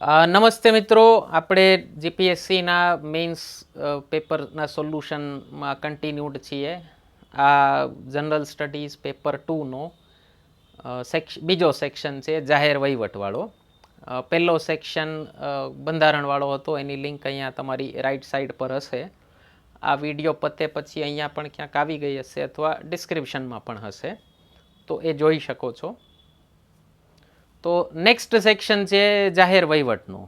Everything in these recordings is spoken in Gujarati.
નમસ્તે મિત્રો, આપણે જીપીએસસીના મેઇન્સ પેપરના સોલ્યુશનમાં કન્ટિન્યુડ છીએ. આ જનરલ સ્ટડીઝ પેપર 2નો બીજો સેક્શન છે જાહેર વહીવટવાળો. પહેલો સેક્શન બંધારણવાળો હતો, એની લિંક અહીંયા તમારી રાઈટ સાઈડ પર હશે. આ વિડીયો પતે પછી અહીંયા પણ ક્યાંક આવી ગઈ હશે અથવા ડિસ્ક્રિપ્શનમાં પણ હશે, તો એ જોઈ શકો છો. તો નેક્સ્ટ સેક્શન છે જાહેર વહીવટનું.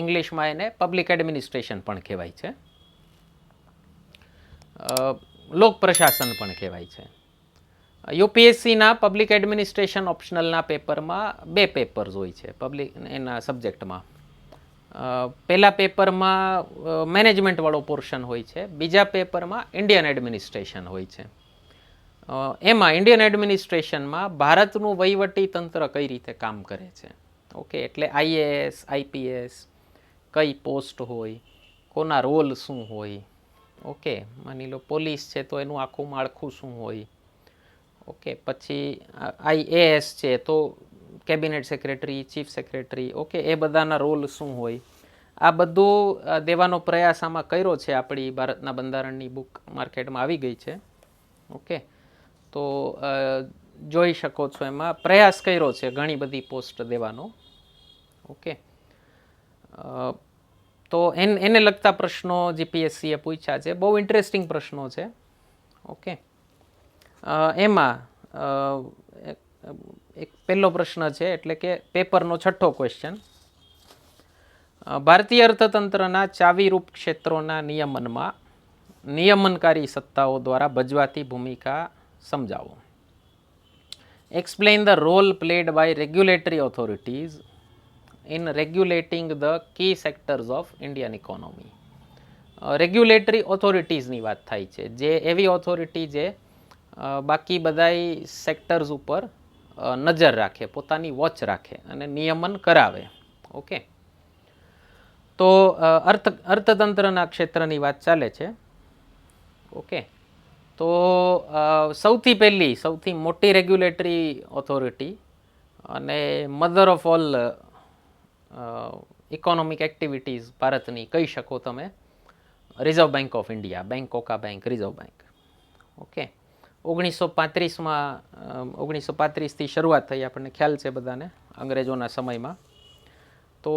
ઇંગ્લિશમાં એને પબ્લિક એડમિનિસ્ટ્રેશન પણ કહેવાય છે, લોક પ્રશાસન પણ કહેવાય છે. યુપીએસસીના પબ્લિક એડમિનિસ્ટ્રેશન ઓપ્શનલના પેપરમાં બે પેપર્સ હોય છે પબ્લિક એના સબ્જેક્ટમાં. પહેલા પેપરમાં મેનેજમેન્ટવાળો પોર્શન હોય છે, બીજા પેપરમાં ઇન્ડિયન એડમિનિસ્ટ્રેશન હોય છે. એમાં ઇન્ડિયન એડમિનિસ્ટ્રેશનમાં ભારતનું વહીવટી તંત્ર કઈ રીતે કામ કરે છે. ઓકે, એટલે આઈએએસ આઈપીએસ કઈ પોસ્ટ હોય, કોના રોલ શું હોય. ઓકે, માની લો પોલીસ છે તો એનું આખું માળખું શું હોય. ઓકે, પછી આઈએએસ છે તો cabinet secretary, chief secretary, okay, એ બધાના રોલ શું હોય. આ બધું દેવાનો પ્રયાસ આમાં કર્યો છે. આપણી ભારતના બંધારણની બુક માર્કેટમાં આવી ગઈ છે. ઓકે, તો જોઈ શકો છો એમાં પ્રયાસ કર્યો છે ઘણી બધી પોસ્ટ દેવાનો. ઓકે, તો એને લગતા પ્રશ્નો જીપીએસસીએ પૂછ્યા છે, બહુ ઇન્ટરેસ્ટિંગ પ્રશ્નો છે. ઓકે, એમાં એક પહેલો પ્રશ્ન છે, એટલે કે પેપરનો 6થો ક્વેશ્ચન. ભારતીય અર્થતંત્રના ચાવીરૂપ ક્ષેત્રોના નિયમનમાં નિયમનકારી સત્તાઓ દ્વારા ભજવાતી ભૂમિકા સમજાવો. Explain the role played by regulatory authorities in regulating the key sectors of Indian economy. Regulatory ઓથોરિટીઝની વાત થાય છે, જે એવી ઓથોરિટી જે બાકી બધાય સેક્ટર્સ ઉપર નજર રાખે, પોતાની વોચ રાખે અને નિયમન કરાવે. ઓકે, તો અર્થતંત્રના ક્ષેત્રની વાત ચાલે છે. ઓકે, તો સૌથી મોટી રેગ્યુલેટરી ઓથોરિટી અને mother of all economic activities ભારતની કહી શકો તમે, રિઝર્વ બેંક ઓફ ઇન્ડિયા, બેંકોકા બેંક, રિઝર્વ બેંક. ઓકે, 1935થી શરૂઆત થઈ, આપણને ખ્યાલ છે બધાને, અંગ્રેજોના સમયમાં. તો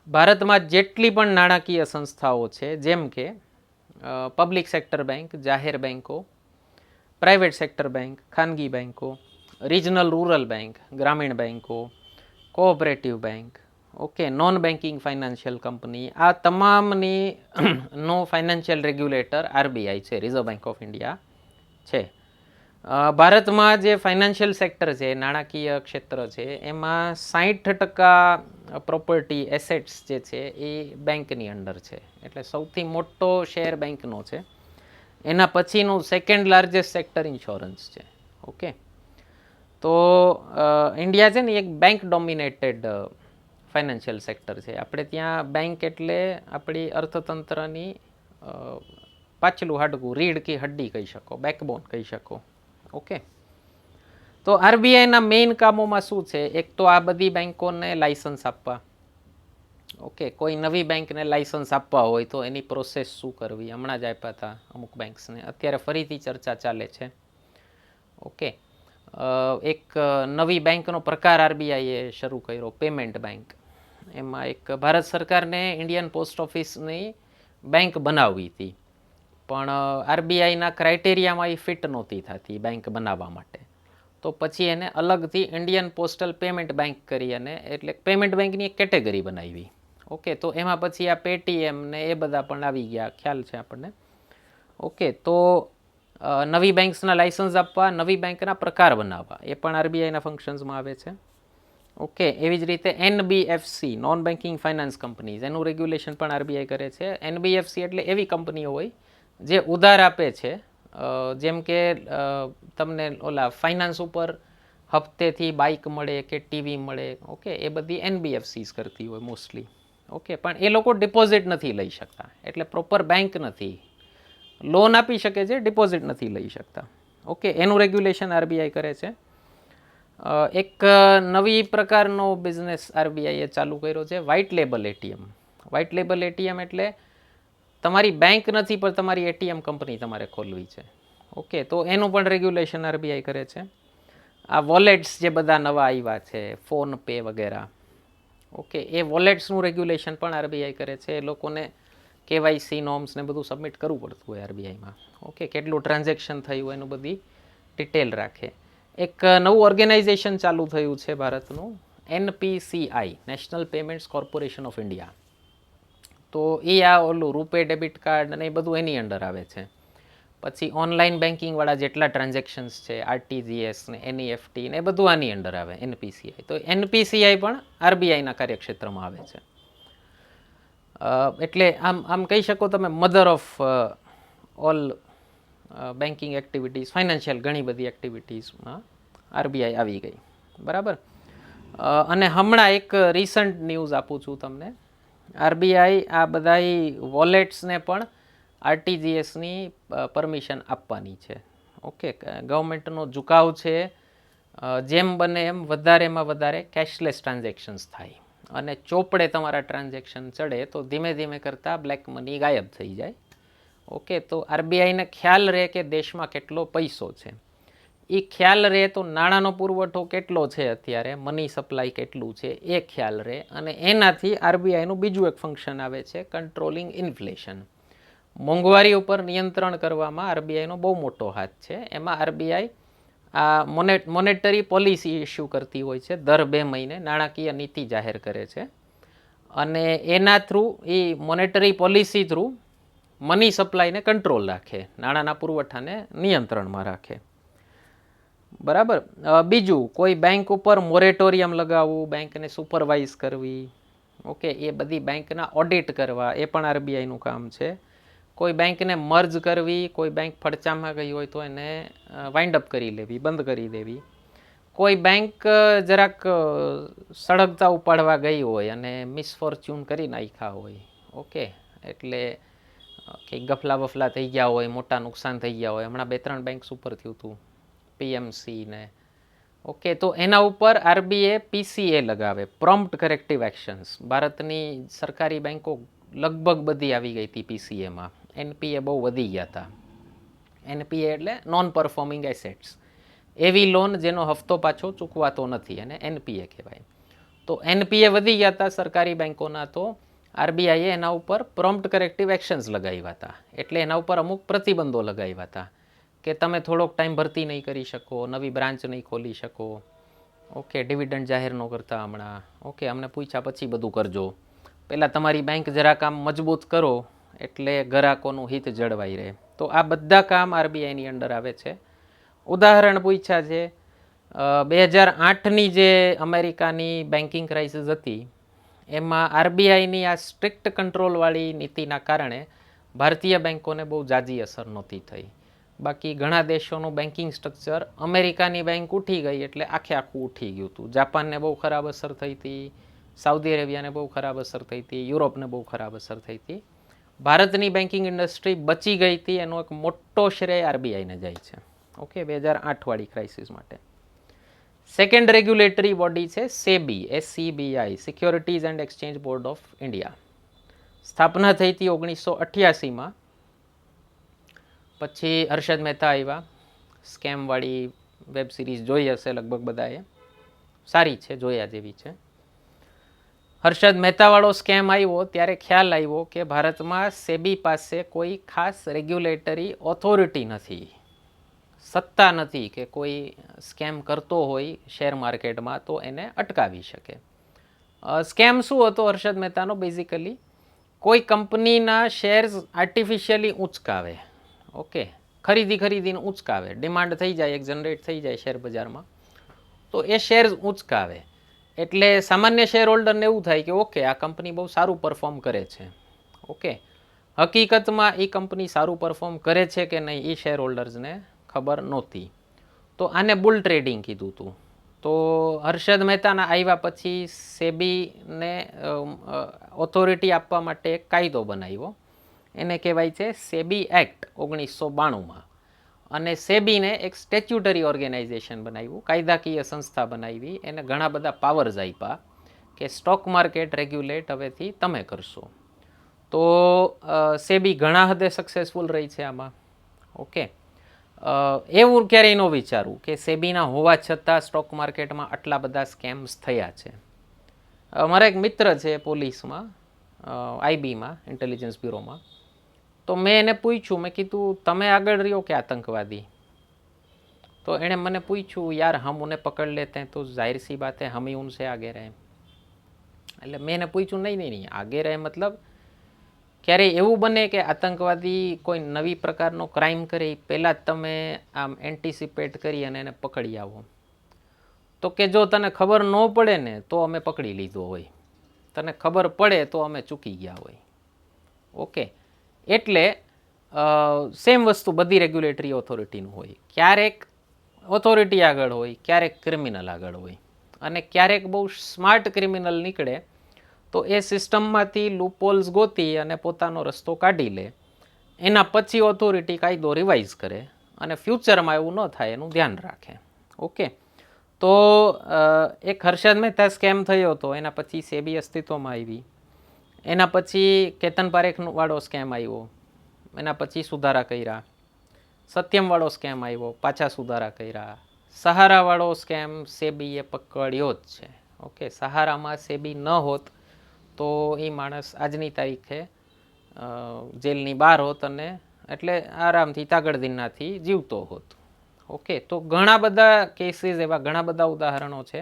ભારતમાં જેટલી પણ નાણાકીય સંસ્થાઓ છે, જેમ કે પબ્લિક સેક્ટર બેંક, જાહેર બેંકો, પ્રાઇવેટ સેક્ટર બેંક, ખાનગી બેંકો, રિજનલ રૂરલ બેંક, ગ્રામીણ બેંકો, cooperative bank, okay, non banking financial company, આ તમામની નો ફાઇનાન્શિયલ રેગ્યુલેટર આરબીઆઈ છે, રિઝર્વ બેંક ઓફ ઇન્ડિયા છે. ભારતમાં જે ફાઇનાન્શિયલ સેક્ટર છે, નાણાકીય ક્ષેત્ર છે, એમાં 60% પ્રોપર્ટી એસેટ્સ જે છે એ બેંકની અંડર છે. એટલે સૌથી મોટો શેર બેંકનો છે. એના પછીનું સેકન્ડ લાર્જેસ્ટ સેક્ટર ઇન્સ્યોરન્સ છે. ઓકે, તો ઇન્ડિયા છે ને એક બેંક ડોમિનેટેડ ફાઇનાન્શિયલ સેક્ટર છે. આપણે ત્યાં બેંક એટલે આપણી અર્થતંત્રની પાછલું હાડકું, રીઢ કી હડ્ડી કહી શકો, બેકબોન કહી શકો. ઓકે, તો આરબીઆઈના મેઇન કામોમાં શું છે? એક તો આ બધી બેંકોને લાયસન્સ આપવા. ઓકે, કોઈ નવી બેંકને લાયસન્સ આપવા હોય તો એની પ્રોસેસ શું કરવી, હમણાં જ આપ્યા હતા અમુક બેંક્સને, અત્યારે ફરીથી ચર્ચા ચાલે છે. ઓકે, એક નવી બેંકનો પ્રકાર આરબીઆઈએ શરૂ કર્યો, પેમેન્ટ બેંક. એમાં એક ભારત સરકારને ઇન્ડિયન પોસ્ટ ઓફિસની બેંક બનાવવી હતી, પણ આરબીઆઈના ક્રાઇટેરિયામાં એ ફિટ નહોતી થતી બેંક બનાવવા માટે. તો પછી એને અલગથી ઇન્ડિયન પોસ્ટલ પેમેન્ટ બેંક કરી, અને એટલે પેમેન્ટ બેંકની એક કેટેગરી બનાવી. ઓકે, તો એમાં પછી આ પેટીએમ ને એ બધા પણ આવી ગયા, ખ્યાલ છે આપણને. ઓકે, તો નવી બેંક્સના લાયસન્સ આપવા, નવી બેંકના પ્રકાર બનાવવા, એ પણ આરબીઆઈના ફંક્શન્સમાં આવે છે. ઓકે, એવી જ રીતે NBFC, non banking finance companies, એનું રેગ્યુલેશન પણ આરબીઆઈ કરે છે. એનબીએફસી એટલે એવી કંપનીઓ હોય જે ઉધાર આપે છે, જેમ કે તમને ઓલા ફાઇનાન્સ ઉપર હપ્તેથી બાઇક મળે કે ટીવી મળે. ઓકે, એ બધી એનબીએફસીસ કરતી હોય મોસ્ટલી. ઓકે, પણ એ લોકો ડિપોઝિટ નથી લઈ શકતા, એટલે પ્રોપર બેંક નથી. લોન આપી શકે છે, ડિપોઝિટ નથી લઈ શકતા. ઓકે, એનું રેગ્યુલેશન આરબીઆઈ કરે છે. એક નવી પ્રકારનો બિઝનેસ આરબીઆઈએ ચાલુ કર્યો છે, white label ATM. White label ATM એટલે તમારી બેંક નથી પણ તમારી એટીએમ કંપની તમારે ખોલવી છે. ઓકે, તો એનું પણ રેગ્યુલેશન આરબીઆઈ કરે છે. આ વોલેટ્સ જે બધા નવા આવ્યા છે, ફોન પે વગેરે, ઓકે, એ વોલેટ્સનું રેગ્યુલેશન પણ આરબીઆઈ કરે છે. એ લોકોને કેવાયસી નોર્મ્સ ને બધું સબમિટ કરવું પડતું હોય આરબીઆઈમાં. ઓકે, કેટલું ટ્રાન્ઝેક્શન થયું એનું બધી ડિટેલ રાખે. એક નવું ઓર્ગેનાઇઝેશન ચાલુ થયું છે ભારતનું, NPCI, national payments corporation of India. તો એ આ ઓલું રૂપે ડેબિટ કાર્ડ અને એ બધું એની અંડર આવે છે. પછી ઓનલાઈન બેન્કિંગવાળા જેટલા ટ્રાન્ઝેક્શન્સ છે, આરટીજીએસ ને એનઈએફટી ને એ બધું આની અંડર આવે, એનપીસીઆઈ. તો એનપીસીઆઈ પણ આરબીઆઈના કાર્યક્ષેત્રમાં આવે છે. એટલે આમ કહી શકો તમે mother of all banking activities, financial ઘણી બધી એક્ટિવિટીઝમાં આરબીઆઈ આવી ગઈ. બરાબર. અને હમણાં એક રિસન્ટ ન્યૂઝ આપું છું તમને. આરબીઆઈ આ બધા વોલેટ્સને પણ આરટીજીએસની પરમિશન આપવાની છે. ઓકે, ગવર્મેન્ટનો ઝુકાવ છે જેમ બને એમ વધારેમાં વધારે કેશલેસ ટ્રાન્ઝેક્શન્સ થાય અને ચોપડે તમારા ટ્રાન્ઝેક્શન ચડે તો ધીમે ધીમે કરતાં બ્લેક મની ગાયબ થઈ જાય. ઓકે, તો આરબીઆઈને ખ્યાલ રહે કે દેશમાં કેટલો પૈસો છે. એ ખ્યાલ રહે તો નાણાંનો પુરવઠો કેટલો છે, અત્યારે મની સપ્લાય કેટલું છે એ ખ્યાલ રહે. અને એનાથી આરબીઆઈનું બીજું એક ફંક્શન આવે છે, કંટ્રોલિંગ ઇન્ફ્લેશન. મોંઘવારી ઉપર નિયંત્રણ કરવામાં આરબીઆઈનો બહુ મોટો હાથ છે. એમાં આરબીઆઈ આ મોનેટરી પોલિસી ઇસ્યુ કરતી હોય છે, દર 2 મહિને નાણાકીય નીતિ જાહેર કરે છે. અને એના થ્રુ એ મોનેટરી પોલિસી થ્રુ મની સપ્લાયને કંટ્રોલ રાખે, નાણાંના પુરવઠાને નિયંત્રણમાં રાખે. બરાબર. બીજું, કોઈ બેંક ઉપર મોરેટોરિયમ લગાવવું, બેંકને સુપરવાઇઝ કરવી, ઓકે, એ બધી બેંકના ઓડિટ કરવા, એ પણ આરબીઆઈનું કામ છે. કોઈ બેંકને મર્જ કરવી, કોઈ બેંક ફડચામાં ગઈ હોય તો એને વાઇન્ડ અપ કરી લેવી, બંધ કરી દેવી. કોઈ બેંક જરાક સળગતા ઉપાડવા ગઈ હોય અને મિસફોર્ચ્યુન કરી નાખ્યા હોય, ઓકે, એટલે કંઈક ગફલા વફલા થઈ ગયા હોય, મોટા નુકસાન થઈ ગયા હોય, હમણાં 2-3 બેંક્સ ઉપર થયું હતું, પીએમસી ને, ઓકે, તો એના ઉપર આરબીઆઈ પીસીએ લગાવે, પ્રોમ્પ્ટ કરેક્ટિવ એક્શન્સ. ભારતની સરકારી બેંકો લગભગ બધી આવી ગઈ હતી પીસીએમાં. એનપીએ બહુ વધી ગયા હતા. એનપીએ એટલે નોન પરફોર્મિંગ એસેટ્સ, એવી લોન જેનો હફતો પાછો ચૂકવાતો નથી, અને એનપીએ કહેવાય. તો એનપીએ વધી ગયા હતા સરકારી બેંકોના, તો આરબીઆઈએ એના ઉપર પ્રોમ્પ્ટ કરેક્ટિવ એક્શન્સ લગાવ્યા હતા. એટલે એના ઉપર અમુક પ્રતિબંધો લગાવ્યા હતા કે તમે થોડોક ટાઈમ ભરતી નહીં કરી શકો, નવી બ્રાન્ચ નહીં ખોલી શકો, ઓકે, ડિવિડન્ડ જાહેર ન કરતા હમણાં, ઓકે, અમને પૂછ્યા પછી બધું કરજો, પહેલાં તમારી બેંક જરાક આમ મજબૂત કરો એટલે ગ્રાહકોનું હિત જળવાઈ રહે. તો આ બધા કામ આરબીઆઈની અંડર આવે છે. ઉદાહરણ પૂછ્યા છે, 2008ની જે અમેરિકાની બેન્કિંગ ક્રાઇસિસ હતી એમાં આરબીઆઈની આ સ્ટ્રિક્ટ કંટ્રોલવાળી નીતિના કારણે ભારતીય બેન્કોને બહુ ઝાઝી અસર નહોતી થઈ. બાકી ઘણા દેશોનું બેન્કિંગ સ્ટ્રક્ચર, અમેરિકાની બેંક ઉઠી ગઈ એટલે આખે આખું ઉઠી ગયું હતું. જાપાનને બહુ ખરાબ અસર થઈ હતી, સાઉદી અરેબિયાને બહુ ખરાબ અસર થઈ હતી, યુરોપને બહુ ખરાબ અસર થઈ હતી. ભારતની બેન્કિંગ ઇન્ડસ્ટ્રી બચી ગઈ હતી, એનો એક મોટો શ્રેય આરબીઆઈને જાય છે. ઓકે, 2008વાળી ક્રાઇસિસ માટે. સેકન્ડ રેગ્યુલેટરી બોડી છે SEBI, SEBI, securities and exchange board of India. સ્થાપના થઈ હતી 1988માં. પછી હર્ષદ મહેતા આવ્યા. સ્કેમવાળી વેબ સિરીઝ જોઈ હશે લગભગ બધાએ, સારી છે, જોયા જેવી છે. હર્ષદ મહેતાવાળો સ્કેમ આવ્યો ત્યારે ખ્યાલ આવ્યો કે ભારતમાં સેબી પાસે કોઈ ખાસ રેગ્યુલેટરી ઓથોરિટી નથી, સત્તા નથી કે કોઈ સ્કેમ કરતો હોય શેર માર્કેટમાં તો એને અટકાવી શકે. સ્કેમ શું હતો હર્ષદ મહેતાનો? બેઝિકલી કોઈ કંપનીના શેર્સ આર્ટિફિશિયલી ઊંચકાવે, ઓકે, ખરીદીને ઊંચકાવે, ડિમાન્ડ થઈ જાય, એક જનરેટ થઈ જાય શેર બજારમાં, તો એ શેર્સ ઊંચકાવે. એટલે સામાન્ય શેર હોલ્ડરને એવું થાય કે ઓકે, આ કંપની બહુ સારું પરફોર્મ કરે છે. ઓકે, હકીકતમાં એ કંપની સારું પરફોર્મ કરે છે કે નહીં એ શેર હોલ્ડર્સને ખબર નહોતી. તો આને બુલ ટ્રેડિંગ કીધું હતું. તો હર્ષદ મહેતાના આવ્યા પછી સેબીને ઓથોરિટી આપવા માટે એક કાયદો બનાવ્યો, એને કહેવાય છે સેબી એક્ટ 1992માં. અને સેબીને એક સ્ટેચ્યુટરી ઓર્ગેનાઇઝેશન બનાવ્યું, કાયદાકીય સંસ્થા બનાવી, એને ઘણા બધા પાવર્સ આપ્યા કે સ્ટોક માર્કેટ રેગ્યુલેટ હવેથી તમે કરશો. તો સેબી ઘણા હદે સક્સેસફુલ રહી છે આમાં. ઓકે, એવું ક્યારેય ન વિચારવું કે સેબીના હોવા છતાં સ્ટોક માર્કેટમાં આટલા બધા સ્કેમ્સ થયા છે. મારા એક મિત્ર છે પોલીસમાં, આઈબીમાં, ઇન્ટેલિજન્સ બ્યુરોમાં. તો મેં એને પૂછ્યું, મેં કીધું તમે આગળ રહ્યો કે આતંકવાદી? તો એણે મને પૂછ્યું, યાર હમ ઉन्हें પકડ લેते हैं તો जाहिर सी बात है हम ही उनसे आगे रहे. એટલે મેં એને પૂછ્યું, નહીં, આગે રહે મતલબ ક્યારેય એવું બને કે આતંકવાદી કોઈ નવી પ્રકારનો ક્રાઇમ કરે એ પહેલાં જ તમે આમ એન્ટિસિપેટ કરી અને એને પકડી આવો? તો કે જો તને ખબર ન પડે ને તો અમે પકડી લીધો હોય, તને ખબર પડે તો અમે ચૂકી ગયા હોય. ઓકે, એટલે સેમ વસ્તુ બધી રેગ્યુલેટરી ઓથોરિટીનું હોય. ક્યારેક ઓથોરિટી આગળ હોય, ક્યારેક ક્રિમિનલ આગળ હોય, અને ક્યારેક બહુ સ્માર્ટ ક્રિમિનલ નીકળે તો એ સિસ્ટમમાંથી લૂપહોલ્સ ગોતી અને પોતાનો રસ્તો કાઢી લે. એના પછી ઓથોરિટી કાયદો રિવાઇઝ કરે અને ફ્યુચરમાં એવું ન થાય એનું ધ્યાન રાખે. ઓકે, તો એક હર્ષદ મહેતા સ્કેમ થયો હતો, એના પછી સેબી અસ્તિત્વમાં આવી. એના પછી કેતન પારેખવાળો સ્કેમ આવ્યો, એના પછી સુધારા કર્યા. સત્યમવાળો સ્કેમ આવ્યો, પાછા સુધારા કર્યા. સહારાવાળો સ્કેમ સેબીએ પકડ્યો જ છે. ઓકે, સહારામાં સેબી ન હોત તો એ માણસ આજની તારીખે જેલની બહાર હોત અને એટલે આરામથી તાગડદીનાથી જીવતો હોત. ઓકે, તો ઘણા બધા કેસીસ એવા, ઘણા બધા ઉદાહરણો છે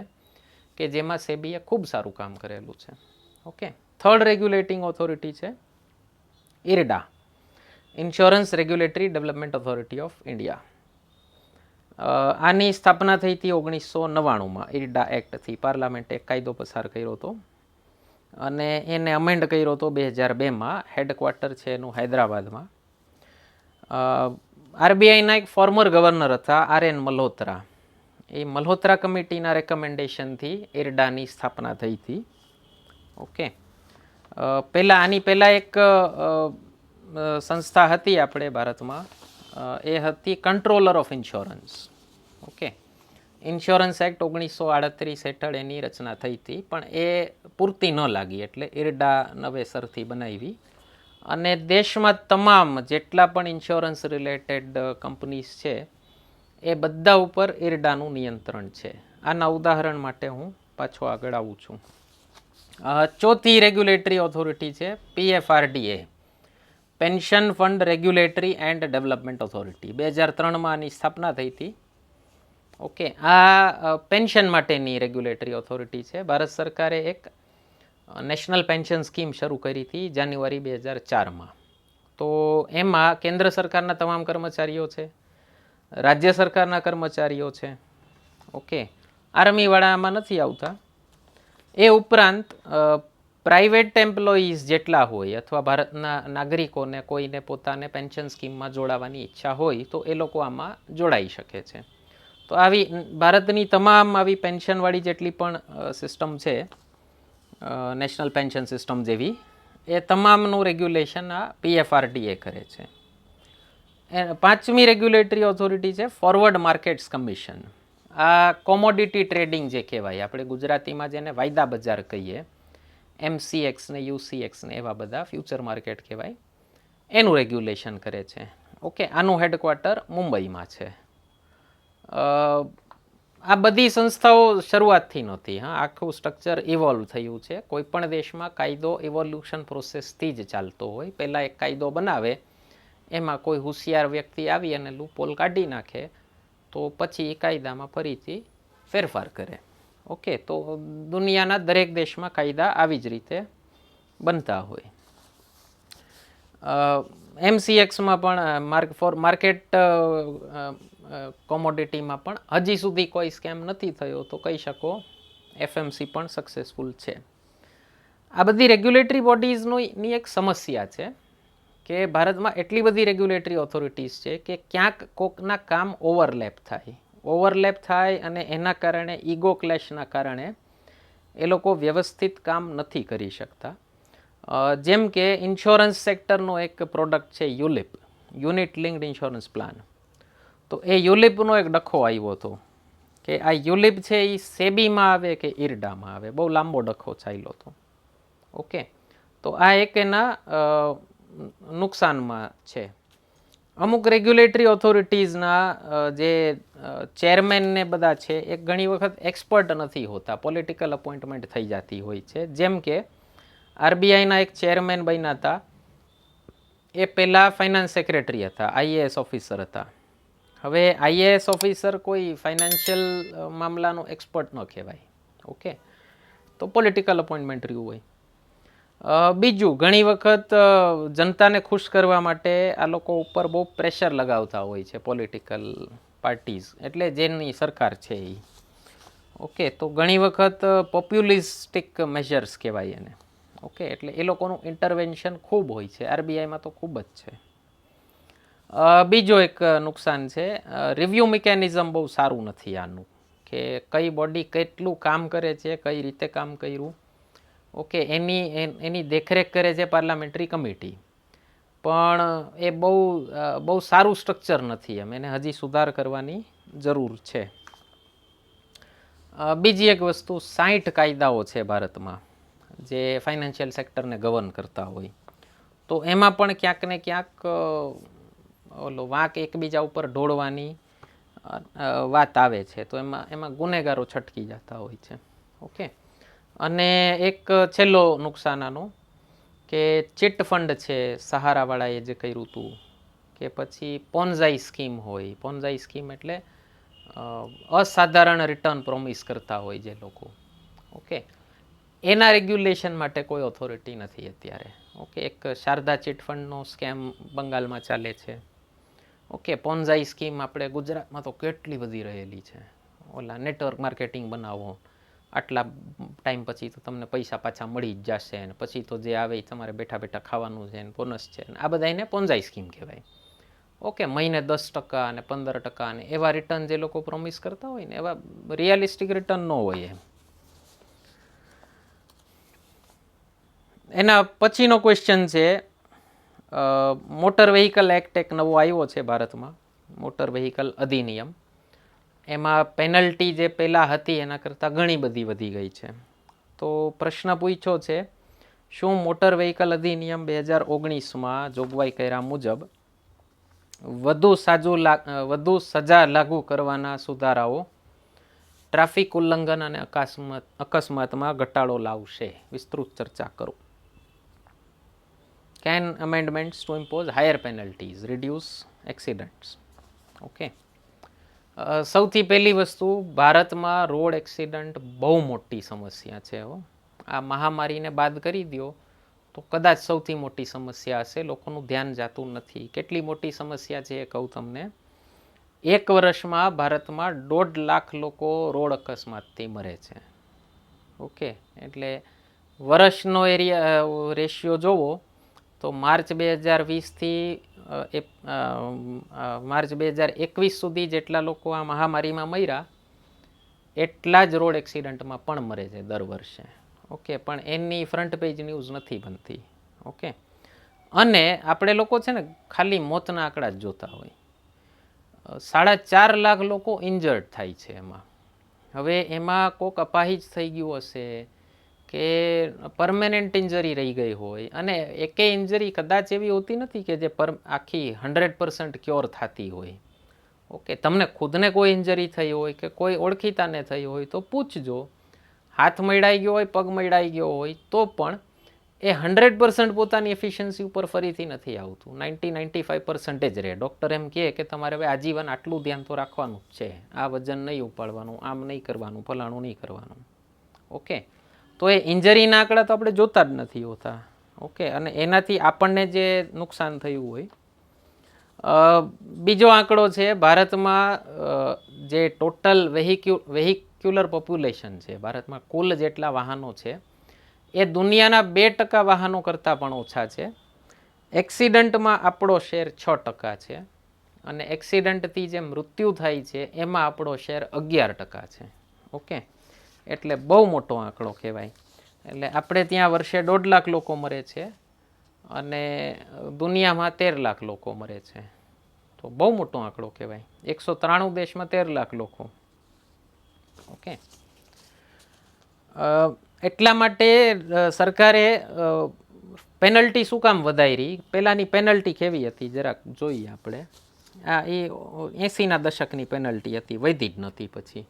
કે જેમાં સેબીએ ખૂબ સારું કામ કરેલું છે. ઓકે, થર્ડ રેગ્યુલેટિંગ ઓથોરિટી છે IRDA, insurance regulatory development authority of India. આની સ્થાપના થઈ હતી 1999માં. ઇરડા એક્ટથી પાર્લામેન્ટે એક કાયદો પસાર કર્યો હતો અને એને અમેન્ડ કર્યો હતો 2002માં. હેડક્વાર્ટર છે એનું હૈદરાબાદમાં. આરબીઆઈના એક ફોર્મર ગવર્નર હતા આર.એન. મલ્હોત્રા. એ મલ્હોત્રા કમિટીના રેકમેન્ડેશનથી ઇરડાની સ્થાપના થઈ હતી. ઓકે, આની પહેલાં એક સંસ્થા હતી આપણે ભારતમાં, એ હતી controller of insurance. Okay, insurance act 1938 હેઠળ એની રચના થઈ હતી, પણ એ પૂરતી ન લાગી એટલે ઇરડા નવેસરથી બનાવી. અને દેશમાં તમામ જેટલા પણ ઇન્સ્યોરન્સ રિલેટેડ કંપનીઝ છે એ બધા ઉપર ઇરડાનું નિયંત્રણ છે. આના ઉદાહરણ માટે હું પાછો આગળ આવું છું. ચોથી રેગ્યુલેટરી ઓથોરિટી છે PFRDA, pension fund regulatory and development authority. 2003માં આની સ્થાપના થઈ હતી. ઓકે, આ પેન્શન માટેની રેગ્યુલેટરી ઓથોરિટી છે. ભારત સરકારે એક નેશનલ પેન્શન સ્કીમ શરૂ કરી હતી જાન્યુઆરી 2004માં. તો એમાં કેન્દ્ર સરકારના તમામ કર્મચારીઓ છે, રાજ્ય સરકારના કર્મચારીઓ છે. ઓકે, આર્મીવાળામાં નથી આવતા. એ ઉપરાંત પ્રાઇવેટ એમ્પ્લોઈઝ જેટલા હોય અથવા ભારતના નાગરિકોને કોઈને પોતાને પેન્શન સ્કીમમાં જોડાવાની ઈચ્છા હોય તો એ લોકો આમાં જોડાઈ શકે છે. તો આવી ભારતની તમામ આવી પેન્શનવાળી જેટલી પણ સિસ્ટમ છે, નેશનલ પેન્શન સિસ્ટમ જેવી, એ તમામનું રેગ્યુલેશન આ PFRDA કરે છે. પાંચમી રેગ્યુલેટરી ઓથોરિટી છે ફોરવર્ડ માર્કેટ્સ કમિશન. આ કોમોડિટી ટ્રેડિંગ જે કહેવાય, આપણે ગુજરાતીમાં જેને વાયદા બજાર કહીએ, MCX ને UCX ને એવા બધા ફ્યુચર માર્કેટ કહેવાય, એનું રેગ્યુલેશન કરે છે. ઓકે, આનું હેડક્વાર્ટર મુંબઈમાં છે. આ બધી સંસ્થાઓ શરૂઆતથી નહોતી. આખું સ્ટ્રક્ચર ઇવોલ્વ થયું છે. કોઈ પણ દેશમાં કાયદો ઇવોલ્યુશન પ્રોસેસથી જ ચાલતો હોય. પહેલાં એક કાયદો બનાવે, એમાં કોઈ હોશિયાર વ્યક્તિ આવી અને લૂપહોલ કાઢી નાખે તો પછી એ કાયદામાં ફરીથી ફેરફાર કરે. ઓકે, તો દુનિયાના દરેક દેશમાં કાયદા આવી જ રીતે બનતા હોય. MCXમાં પણ માર્કેટ કોમોડિટીમાં પણ હજી સુધી કોઈ સ્કેમ નથી થયો, તો કહી શકો FMC પણ સક્સેસફુલ છે. આ બધી રેગ્યુલેટરી બોડીઝની એક સમસ્યા છે કે ભારતમાં એટલી બધી રેગ્યુલેટરી ઓથોરિટીઝ છે કે ક્યાંક કોકના કામ ઓવરલેપ થાય અને એના કારણે ઈગો ક્લેશના કારણે એ લોકો વ્યવસ્થિત કામ નથી કરી શકતા. જેમ કે ઇન્સ્યોરન્સ સેક્ટરનો એક પ્રોડક્ટ છે યુલિપ, યુનિટ લિંક્ડ ઇન્સ્યોરન્સ પ્લાન. તો એ યુલિપનો એક ડખો આવ્યો હતો કે આ યુલિપ છે એ સેબીમાં આવે કે ઇરડામાં આવે, બહુ લાંબો ડખો ચાલ્યો હતો. ઓકે, તો આ એક એના નુકસાનમાં છે. અમુક રેગ્યુલેટરી ઓથોરિટીઝના જે ચેરમેન ને બધા છે એ ઘણી વખત એક્સપર્ટ નથી હોતા, પોલિટિકલ અપોઇન્ટમેન્ટ થઈ જતી હોય છે. જેમ કે આરબીઆઈના એક ચેરમેન બન્યા હતા, એ પહેલાં ફાઇનાન્સ સેક્રેટરી હતા, આઈએએસ ઓફિસર હતા. હવે આઈએએસ ઓફિસર કોઈ ફાઇનાન્શિયલ મામલાનો એક્સપર્ટ ન કહેવાય. ઓકે, તો પોલિટિકલ અપોઇન્ટમેન્ટ રહ્યું હોય. બીજું, ઘણી વખત જનતાને ખુશ કરવા માટે આ લોકો ઉપર બહુ પ્રેશર લગાવતા હોય છે પોલિટિકલ પાર્ટીઝ, એટલે જેની સરકાર છે એ. ઓકે, તો ઘણી વખત પોપ્યુલિસ્ટિક મેજર્સ કહેવાય એને. ઓકે, એટલે એ લોકોનું ઇન્ટરવેન્શન ખૂબ હોય છે, આરબીઆઈમાં તો ખૂબ જ છે. બીજો એક નુકસાન છે, રિવ્યૂ મિકેનિઝમ બહુ સારું નથી આનું, કે કઈ બોડી કેટલું કામ કરે છે, કઈ રીતે કામ કર્યું. ઓકે, એની દેખરેખ કરે છે પાર્લામેન્ટરી કમિટી, પણ એ બહુ સારું સ્ટ્રક્ચર નથી, એમ એને હજી સુધાર કરવાની જરૂર છે. બીજી એક વસ્તુ, 60 કાયદાઓ છે ભારતમાં જે ફાઇનાન્શિયલ સેક્ટરને ગવર્ન કરતા હોય, તો એમાં પણ ક્યાંક ને ક્યાંક ઓલો વાંક એકબીજા ઉપર ઢોળવાની વાત આવે છે, તો એમાં ગુનેગારો છટકી જતા હોય છે. ઓકે, અને એક છેલ્લો નુકસાન આનો કે ચિટ ફંડ છે, સહારાવાળાએ જે કર્યું હતું, કે પછી પોન્ઝાઈ સ્કીમ હોય. પોન્ઝાઈ સ્કીમ એટલે અસાધારણ રિટર્ન પ્રોમિસ કરતા હોય જે લોકો. ઓકે, એના રેગ્યુલેશન માટે કોઈ ઓથોરિટી નથી અત્યારે. ઓકે, એક શારદા ચિટ ફંડનો સ્કેમ બંગાળમાં ચાલે છે. ઓકે, પોન્ઝાઈ સ્કીમ આપણે ગુજરાતમાં તો કેટલી બધી રહેલી છે. ઓલા નેટવર્ક માર્કેટિંગ બનાવો, આટલા ટાઈમ પછી તો તમને પૈસા પાછા મળી જ જશે, અને પછી તો જે આવે એ તમારે બેઠા બેઠા ખાવાનું છે, ને બોનસ છે, આ બધા એને પોન્ઝાઈ સ્કીમ કહેવાય. ઓકે, મહિને 10% અને 15% અને એવા રિટર્ન જે લોકો પ્રોમિસ કરતા હોય ને, એવા રિયલિસ્ટિક રિટર્ન ન હોય એમ. એના પછીનો ક્વેશ્ચન છે, મોટર વ્હીકલ એક્ટ એક નવો આવ્યો છે ભારતમાં, મોટર વ્હીકલ અધિનિયમ. એમાં પેનલ્ટી જે પહેલાં હતી એના કરતાં ઘણી બધી વધી ગઈ છે. તો પ્રશ્ન પૂછ્યો છે, શું મોટર વ્હીકલ અધિનિયમ 2019માં જોગવાઈ કર્યા મુજબ વધુ સજા લાગુ કરવાના સુધારાઓ ટ્રાફિક ઉલ્લંઘન અને અકસ્માતમાં ઘટાડો લાવશે? વિસ્તૃત ચર્ચા કરો. Can amendments to impose higher penalties reduce accidents? Okay, સૌથી પહેલી વસ્તુ, ભારતમાં રોડ એક્સિડન્ટ બહુ મોટી સમસ્યા છે. આ મહામારીને બાદ કરી દો તો કદાચ સૌથી મોટી સમસ્યા હશે, લોકોનું ધ્યાન જતું નથી. કેટલી મોટી સમસ્યા છે એ કહું તમને. એક વર્ષમાં ભારતમાં 1.5 લાખ લોકો રોડ અકસ્માતથી મરે છે. ઓકે, એટલે વર્ષનો રેશિયો જોવો તો માર્ચ 2020થી માર્ચ 2021 સુધી જેટલા લોકો આ મહામારીમાં મર્યા, એટલા જ રોડ એક્સિડન્ટમાં પણ મરે છે દર વર્ષે. ઓકે, પણ એની ફ્રન્ટ પેજ ન્યૂઝ નથી બનતી. ઓકે, અને આપણે લોકો છે ને ખાલી મોતના આંકડા જ જોતા હોય. 4.5 લાખ લોકો ઇન્જર્ડ થાય છે એમાં. હવે એમાં કોક અપાહિજ થઈ ગયું હશે કે પરમેનન્ટ ઇન્જરી રહી ગઈ હોય, અને એકે ઇન્જરી કદાચ એવી હોતી નથી કે જે આખી 100% ક્યોર થતી હોય. ઓકે, તમને ખુદને કોઈ ઇન્જરી થઈ હોય કે કોઈ ઓળખીતાને થઈ હોય તો પૂછજો. હાથ મળાઈ ગયો હોય, પગ મળાઈ ગયો હોય તો પણ એ 100% પોતાની એફિશિયન્સી ઉપર ફરીથી નથી આવતું. 90-95% જ રહે. ડૉક્ટર એમ કહે કે તમારે હવે આજીવન આટલું ધ્યાન તો રાખવાનું જ છે, આ વજન નહીં ઉપાડવાનું, આમ નહીં કરવાનું, ફલાણું નહીં કરવાનું. ઓકે, તો એ ઇન્જરીના આંકડા તો આપણે જોતા જ નથી હોતા. ઓકે, અને એનાથી આપણને જે નુકસાન થયું હોય. બીજો આંકડો છે, ભારતમાં જે ટોટલ વેહિક્યુલર પોપ્યુલેશન છે, ભારતમાં કુલ જેટલા વાહનો છે એ દુનિયાના 2% વાહનો કરતાં પણ ઓછા છે. એક્સિડન્ટમાં આપણો શેર 6% છે, અને એક્સિડન્ટથી જે મૃત્યુ થાય છે એમાં આપણો શેર 11% છે. ઓકે, એટલે બહુ મોટો આંકડો કહેવાય. એટલે આપણે ત્યાં વર્ષે 1.5 લાખ લોકો મરે છે, અને દુનિયામાં 13 લાખ લોકો મરે છે. તો બહુ મોટો આંકડો કહેવાય. 193 દેશમાં 13 લાખ લોકો. ઓકે, એટલા માટે સરકારે પેનલ્ટી શું કામ વધારી? પહેલાંની પેનલ્ટી કેવી હતી જરાક જોઈએ આપણે. એ 80ના દશકની પેનલ્ટી હતી, વધી જ નહોતી. પછી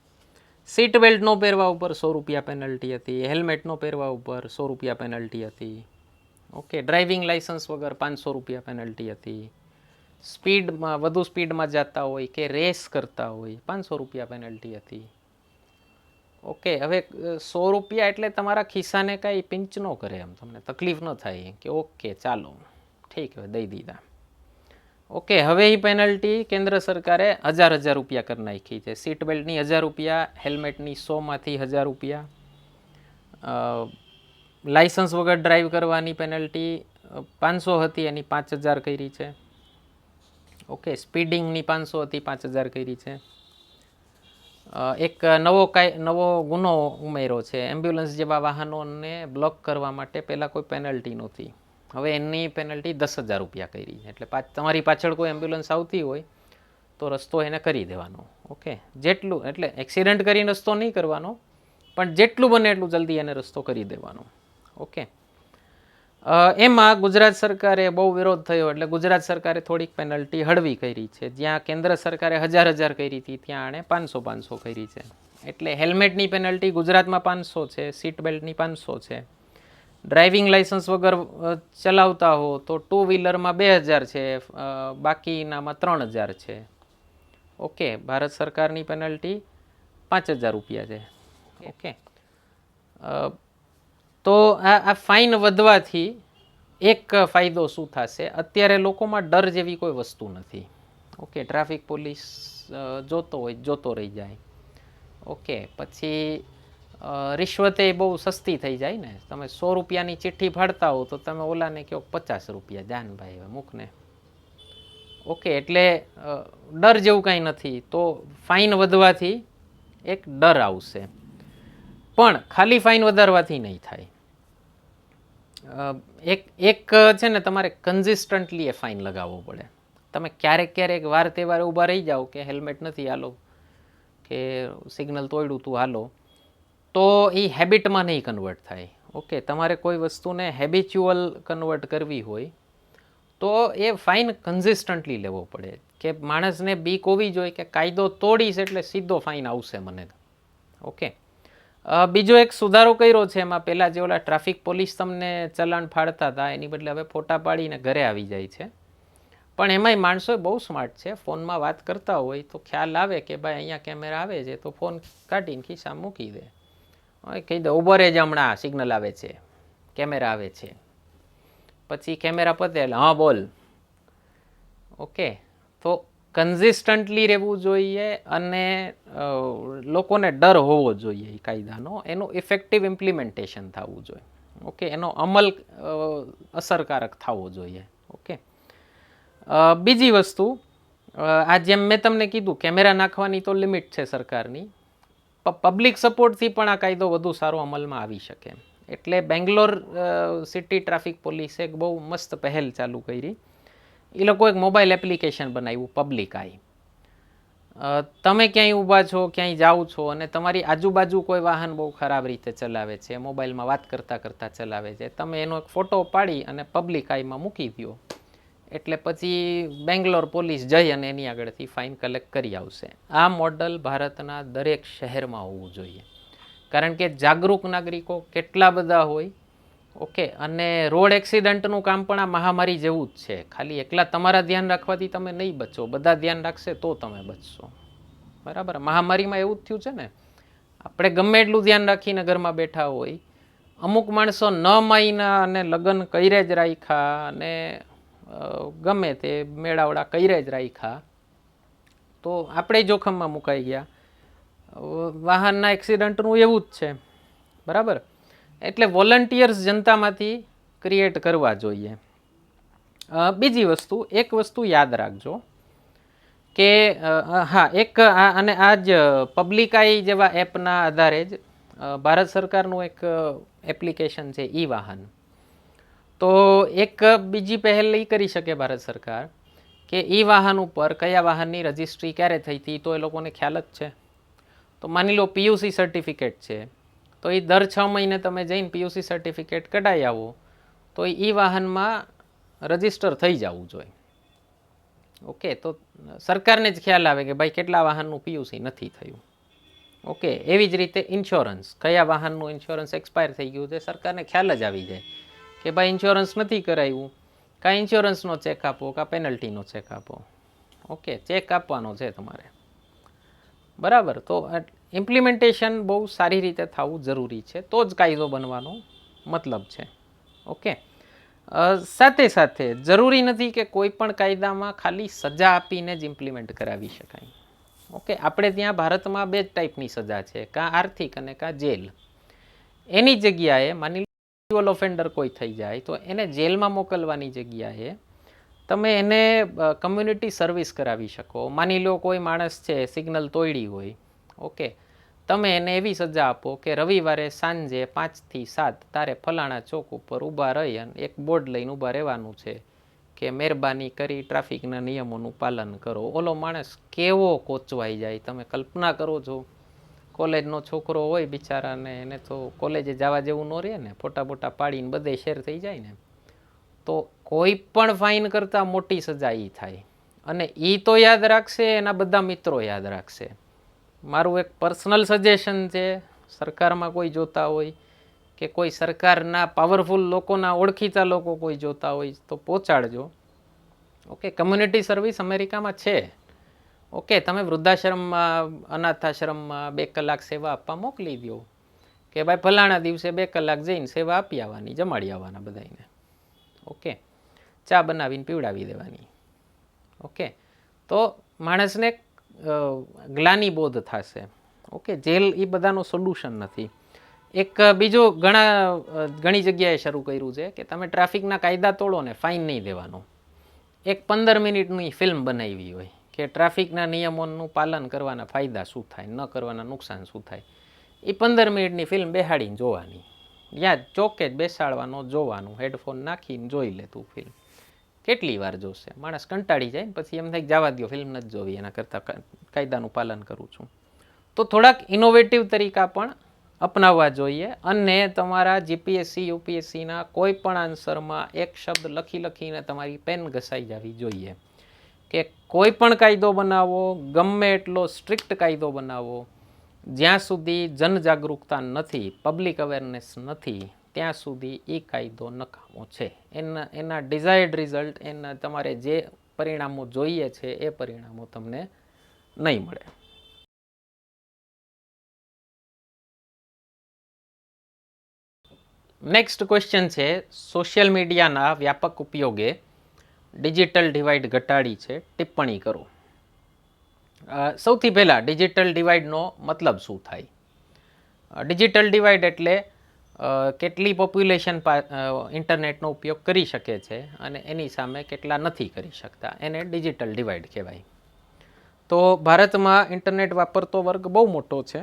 સીટ બેલ્ટ ન પહેરવા ઉપર 100 રૂપિયા પેનલ્ટી હતી, હેલ્મેટ ન પહેરવા ઉપર 100 રૂપિયા પેનલ્ટી હતી. ઓકે, ડ્રાઇવિંગ લાઇસન્સ વગર 500 રૂપિયા પેનલ્ટી હતી. સ્પીડમાં વધુ સ્પીડમાં જતા હોય કે રેસ કરતા હોય 500 રૂપિયા પેનલ્ટી હતી. ઓકે, હવે 100 રૂપિયા એટલે તમારા ખિસ્સાને કાંઈ પિંચ ન કરે, એમ તમને તકલીફ ન થાય કે ઓકે ચાલો ઠીક હવે દઈ દીધા. ઓકે, હવે એ પેનલ્ટી કેન્દ્ર સરકારે 1000 રૂપિયા કરી નાખી છે. સીટ બેલ્ટની 1000 રૂપિયા, હેલ્મેટની 100માંથી 1000 રૂપિયા, લાઇસન્સ વગર ડ્રાઈવ કરવાની પેનલ્ટી 500 હતી એની 5000 કરી છે. ઓકે, સ્પીડિંગની 500 હતી 5000 કરી છે. એક નવો ગુનો ઉમેર્યો છે. એમ્બ્યુલન્સ જેવા વાહનોને બ્લોક કરવા માટે પહેલાં કોઈ પેનલ્ટી નહોતી, હવે એની પેનલ્ટી 10,000 રૂપિયા કરી છે. એટલે તમારી પાછળ કોઈ એમ્બ્યુલન્સ આવતી હોય તો રસ્તો એને કરી દેવાનો. ઓકે, જેટલું એટલે એક્સિડન્ટ કરીને રસ્તો નહીં કરવાનો, પણ જેટલું બને એટલું જલ્દી એને રસ્તો કરી દેવાનો. ઓકે, એમાં ગુજરાત સરકારે બહુ વિરોધ થયો એટલે ગુજરાત સરકારે થોડીક પેનલ્ટી હળવી કરી છે. જ્યાં કેન્દ્ર સરકારે 1000 કરી હતી ત્યાં આણે 500 કરી છે. એટલે હેલ્મેટની પેનલ્ટી ગુજરાતમાં 500 છે, સીટ બેલ્ટની 500 છે. ડ્રાઇવિંગ લાઇસન્સ વગર ચલાવતા હો તો 2 વ્હીલરમાં 2000 છે, બાકીનામાં 3000 છે. ઓકે, ભારત સરકારની પેનલ્ટી 5000 રૂપિયા છે. ઓકે, તો આ ફાઇન વધવાથી એક ફાયદો શું થશે? અત્યારે લોકોમાં ડર જેવી કોઈ વસ્તુ નથી. ઓકે, ટ્રાફિક પોલીસ જોતો હોય જોતો રહી જાય. ઓકે, પછી રિશ્વતે બહુ સસ્તી થઈ જાય ને. તમે 100 રૂપિયાની ચિઠ્ઠી ફાડતા હો તો તમે ઓલાને કહો 50 રૂપિયા, જાન ભાઈ હવે મૂકને. ઓકે, એટલે ડર જેવું કાંઈ નથી. તો ફાઇન વધવાથી એક ડર આવશે, પણ ખાલી ફાઇન વધારવાથી નહીં થાય. એક છે ને, તમારે કન્સિસ્ટન્ટલી એ ફાઇન લગાવવો પડે. તમે ક્યારેક વાર તહેવારે ઊભા રહી જાઓ કે હેલ્મેટ નથી હાલો, કે સિગ્નલ તોડ્યું તું હાલો, તો એ હેબિટમાં નહીં કન્વર્ટ થાય. ઓકે, તમારે કોઈ વસ્તુને હેબિચ્યુઅલ કન્વર્ટ કરવી હોય તો એ ફાઇન કન્સિસ્ટન્ટલી લેવો પડે. કે માણસને બીક હોવી જોઈએ કે કાયદો તોડીશ એટલે સીધો ફાઇન આવશે મને. ઓકે, બીજો એક સુધારો કર્યો છે એમાં. પહેલાં જે ઓલા ટ્રાફિક પોલીસ તમને ચલાણ ફાડતા હતા એની બદલે હવે ફોટા પાડીને ઘરે આવી જાય છે. પણ એમાંય માણસો બહુ સ્માર્ટ છે. ફોનમાં વાત કરતા હોય તો ખ્યાલ આવે કે ભાઈ અહીંયા કેમેરા આવે છે, તો ફોન કાઢીને ખિસ્સામાં મૂકી દે. કહી દે ઉભો રહેજે, હમણાં સિગ્નલ આવે છે, કેમેરા આવે છે. પછી કેમેરા પતે એટલે હા બોલ. ઓકે, તો કન્સિસ્ટન્ટલી રહેવું જોઈએ અને લોકોને ડર હોવો જોઈએ કાયદાનો. એનું ઇફેક્ટિવ ઇમ્પ્લિમેન્ટેશન થવું જોઈએ. ઓકે, એનો અમલ અસરકારક થવો જોઈએ. ઓકે, બીજી વસ્તુ, આ જેમ મેં તમને કીધું કેમેરા નાખવાની તો લિમિટ છે સરકારની, પબ્લિક સપોર્ટથી પણ આ કાયદો વધુ સારો અમલમાં આવી શકે. એટલે બેંગ્લોર સિટી ટ્રાફિક પોલીસે એક બહુ મસ્ત પહેલ ચાલુ કરી. એ લોકો એક મોબાઈલ એપ્લિકેશન બનાવ્યું, પબ્લિક આઈ. તમે ક્યાંય ઊભા છો, ક્યાંય જાઓ છો અને તમારી આજુબાજુ કોઈ વાહન બહુ ખરાબ રીતે ચલાવે છે, મોબાઈલમાં વાત કરતાં ચલાવે છે, તમે એનો એક ફોટો પાડી અને પબ્લિક આઈમાં મૂકી દો. એટલે પછી બેંગ્લોર પોલીસ જઈ અને એની આગળથી ફાઇન કલેક્ટ કરી આવશે. આ મોડલ ભારતના દરેક શહેરમાં હોવું જોઈએ, કારણ કે જાગૃત નાગરિકો કેટલા બધા હોય. ઓકે, અને રોડ એક્સિડન્ટનું કામ પણ આ મહામારી જેવું જ છે. ખાલી એકલા તમારા ધ્યાન રાખવાથી તમે નહીં બચો, બધા ધ્યાન રાખશે તો તમે બચશો. બરાબર, મહામારીમાં એવું જ થયું છે ને. આપણે ગમે એટલું ધ્યાન રાખીને ઘરમાં બેઠા હોય, અમુક માણસો ન માયના અને લગ્ન કર્યા જ રાખ્યા અને ગમે તે મેળાવડા કર્યા જ રાખ્યા, તો આપણે જોખમમાં મુકાઈ ગયા. વાહનના એક્સિડન્ટનું એવું જ છે. બરાબર, એટલે વોલન્ટિયર્સ જનતામાંથી ક્રિએટ કરવા જોઈએ. બીજી વસ્તુ, એક વસ્તુ યાદ રાખજો કે હા, એક અને આ જ પબ્લિક આઈ જેવા એપના આધારે જ ભારત સરકારનું એક એપ્લિકેશન છે ઈ વાહન. તો એક બીજી પહેલ એ કરી શકે ભારત સરકાર કે એ વાહન ઉપર કયા વાહનની રજિસ્ટ્રી ક્યારે થઈ હતી તો એ લોકોને ખ્યાલ જ છે. તો માની લો પીયુસી સર્ટિફિકેટ છે, તો એ દર 6 મહિને તમે જઈને પીયુસી સર્ટિફિકેટ કઢાઈ આવો તો એ વાહનમાં રજિસ્ટર થઈ જવું જોઈએ. ઓકે, તો સરકારને જ ખ્યાલ આવે કે ભાઈ કેટલા વાહનનું પીયુસી નથી થયું. ઓકે, એવી જ રીતે ઇન્સ્યોરન્સ, કયા વાહનનું ઇન્સ્યોરન્સ એક્સપાયર થઈ ગયું તે સરકારને ખ્યાલ જ આવી જાય કે ભાઈ ઇન્સ્યોરન્સ નથી કરાવ્યું, કાં ઇન્સ્યોરન્સનો ચેક આપો કાં પેનલ્ટીનો ચેક આપો. ઓકે, ચેક આપવાનો છે તમારે, બરાબર. તો ઇમ્પ્લિમેન્ટેશન બહુ સારી રીતે થવું જરૂરી છે, તો જ કાયદો બનવાનો મતલબ છે. ઓકે, સાથે સાથે જરૂરી નથી કે કોઈ પણ કાયદામાં ખાલી સજા આપીને જ ઇમ્પ્લિમેન્ટ કરાવી શકાય. ઓકે, આપણે ત્યાં ભારતમાં 2 ટાઈપની સજા છે, કાં આર્થિક અને કાં જેલ. એની જગ્યાએ માની લો ઓફેન્ડર કોઈ થઈ જાય તો એને જેલમાં મોકલવાની જગ્યાએ તમે એને કમ્યુનિટી સર્વિસ કરાવી શકો. માની લો કોઈ માણસ છે સિગ્નલ તોડી હોય, ઓકે, તમે એને એવી સજા આપો કે રવિવારે સાંજે 5 થી 7 તારે ફલાણા ચોક ઉપર ઊભા રહી અને એક બોર્ડ લઈને ઊભા રહેવાનું છે કે મહેરબાની કરી ટ્રાફિકના નિયમોનું પાલન કરો. ઓલો માણસ કેવો કોચવાઈ જાય, તમે કલ્પના કરો છો. કોલેજનો છોકરો હોય બિચારાને, એને તો કોલેજે જવા જેવું ન રહે ને, ફોટા બોટા પાડીને બધે શેર થઈ જાય ને, તો કોઈ પણ ફાઇન કરતાં મોટી સજા એ થાય. અને એ તો યાદ રાખશે, એના બધા મિત્રો યાદ રાખશે. મારું એક પર્સનલ સજેશન છે, સરકારમાં કોઈ જોતા હોય કે કોઈ સરકારના પાવરફુલ લોકોના ઓળખીતા લોકો કોઈ જોતા હોય તો પહોંચાડજો. ઓકે, કમ્યુનિટી સર્વિસ અમેરિકામાં છે. ઓકે, તમે વૃદ્ધાશ્રમમાં, અનાથાશ્રમમાં 2 કલાક સેવા આપવા મોકલી દો કે ભાઈ ફલાણા દિવસે 2 કલાક જઈને સેવા આપી આવવાની, જમાડી આવવાના બધાને. ઓકે, ચા બનાવીને પીવડાવી દેવાની. ઓકે, તો માણસને ગ્લાની બોધ થશે. ઓકે, જેલ એ બધાનું સોલ્યુશન નથી. એક બીજો ઘણી જગ્યાએ શરૂ કર્યું છે કે તમે ટ્રાફિકના કાયદા તોડો ને ફાઇન નહીં દેવાનો. એક 15 મિનિટની ફિલ્મ બનાવી હોય કે ટ્રાફિકના નિયમોનું પાલન કરવાના ફાયદા શું થાય, ન કરવાના નુકસાન શું થાય. એ 15 મિનિટની ફિલ્મ બેહાડીને જોવાની, યા ચોકે જ બેસાડવાનો, જોવાનું, હેડફોન નાખીને જોઈ લે તું ફિલ્મ. કેટલી વાર જોશે માણસ? કંટાળી જાય ને પછી એમ થાય જવા દો, ફિલ્મ નથી જોવી, એના કરતાં કાયદાનું પાલન કરું છું. તો થોડાક ઇનોવેટિવ તરીકા પણ અપનાવવા જોઈએ. અને તમારા જીપીએસસી યુપીએસસીના કોઈ પણ આન્સરમાં એક શબ્દ લખીને તમારી પેન ઘસાઈ જવી જોઈએ કે કોઈ પણ કાયદો બનાવો, ગમે એટલો સ્ટ્રિક્ટ કાયદો બનાવો, જ્યાં સુધી જનજાગૃતતા નથી, પબ્લિક અવેરનેસ નથી, ત્યાં સુધી એ કાયદો નકામો છે. એના ડિઝાયર્ડ રિઝલ્ટ, એના તમારે જે પરિણામો જોઈએ છે એ પરિણામો તમને નહીં મળે. નેક્સ્ટ ક્વેશ્ચન છે, સોશિયલ મીડિયાના વ્યાપક ઉપયોગે ડિજિટલ ડિવાઇડ ઘટાડી છે, ટિપ્પણી કરો. સૌથી પહેલાં ડિજિટલ ડિવાઇડનો મતલબ શું થાય? ડિજિટલ ડિવાઇડ એટલે કેટલી પોપ્યુલેશન ઇન્ટરનેટનો ઉપયોગ કરી શકે છે અને એની સામે કેટલા નથી કરી શકતા, એને ડિજિટલ ડિવાઇડ કહેવાય. તો ભારતમાં ઇન્ટરનેટ વાપરતો વર્ગ બહુ મોટો છે.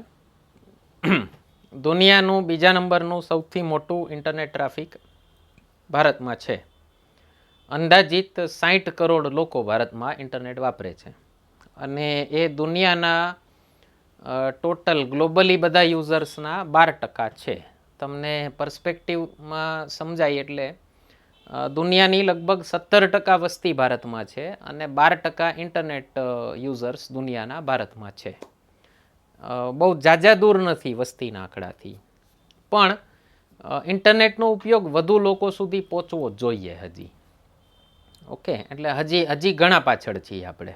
દુનિયાનું 2જા નંબરનું સૌથી મોટું ઇન્ટરનેટ ટ્રાફિક ભારતમાં છે. અંદાજિત 60 કરોડ લોકો ભારતમાં ઇન્ટરનેટ વાપરે છે. અને એ દુનિયાના ટોટલ ગ્લોબલી બધા યુઝર્સના 12% છે. તમને પર્સપેક્ટિવમાં સમજાય એટલે દુનિયાની લગભગ 17% વસ્તી ભારતમાં છે અને 12% ઇન્ટરનેટ યુઝર્સ દુનિયાના ભારતમાં છે. બહુ ઝાઝા દૂર નથી વસ્તીના આંકડાથી, પણ ઇન્ટરનેટનો ઉપયોગ વધુ લોકો સુધી પહોંચવો જોઈએ હજી. ઓકે, એટલે હજી ઘણા પાછળ છીએ આપણે.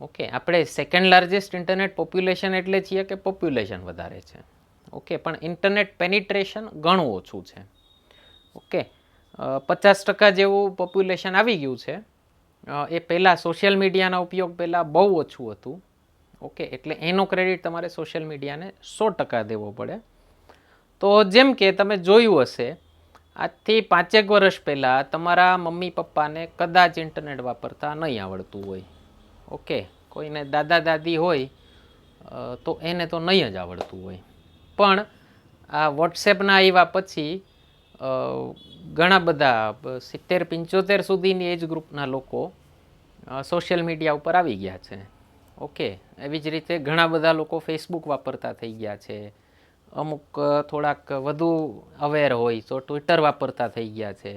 ઓકે, આપણે સેકન્ડ લાર્જેસ્ટ ઇન્ટરનેટ પોપ્યુલેશન એટલે છીએ કે પોપ્યુલેશન વધારે છે. ઓકે, પણ ઇન્ટરનેટ પેનિટ્રેશન ઘણું ઓછું છે. ઓકે, 50% જેવું પોપ્યુલેશન આવી ગયું છે. એ પહેલાં સોશિયલ મીડિયાના ઉપયોગ પહેલાં બહુ ઓછું હતું. ઓકે, એટલે એનો ક્રેડિટ તમારે સોશિયલ મીડિયાને 100% દેવો પડે. તો જેમ કે તમે જોયું હશે, આજથી 5 વર્ષ પહેલાં તમારા મમ્મી પપ્પાને કદાચ ઇન્ટરનેટ વાપરતા નહીં આવડતું હોય. ઓકે, કોઈને દાદા દાદી હોય તો એને તો નહીં જ આવડતું હોય. પણ આ વોટ્સએપના આવ્યા પછી ઘણા બધા 70-75 સુધીની એજ ગ્રુપના લોકો સોશિયલ મીડિયા ઉપર આવી ગયા છે. ઓકે, એવી જ રીતે ઘણા બધા લોકો ફેસબુક વાપરતા થઈ ગયા છે. અમુક થોડાક વધુ અવેર હોય તો ટ્વિટર વાપરતા થઈ ગયા છે.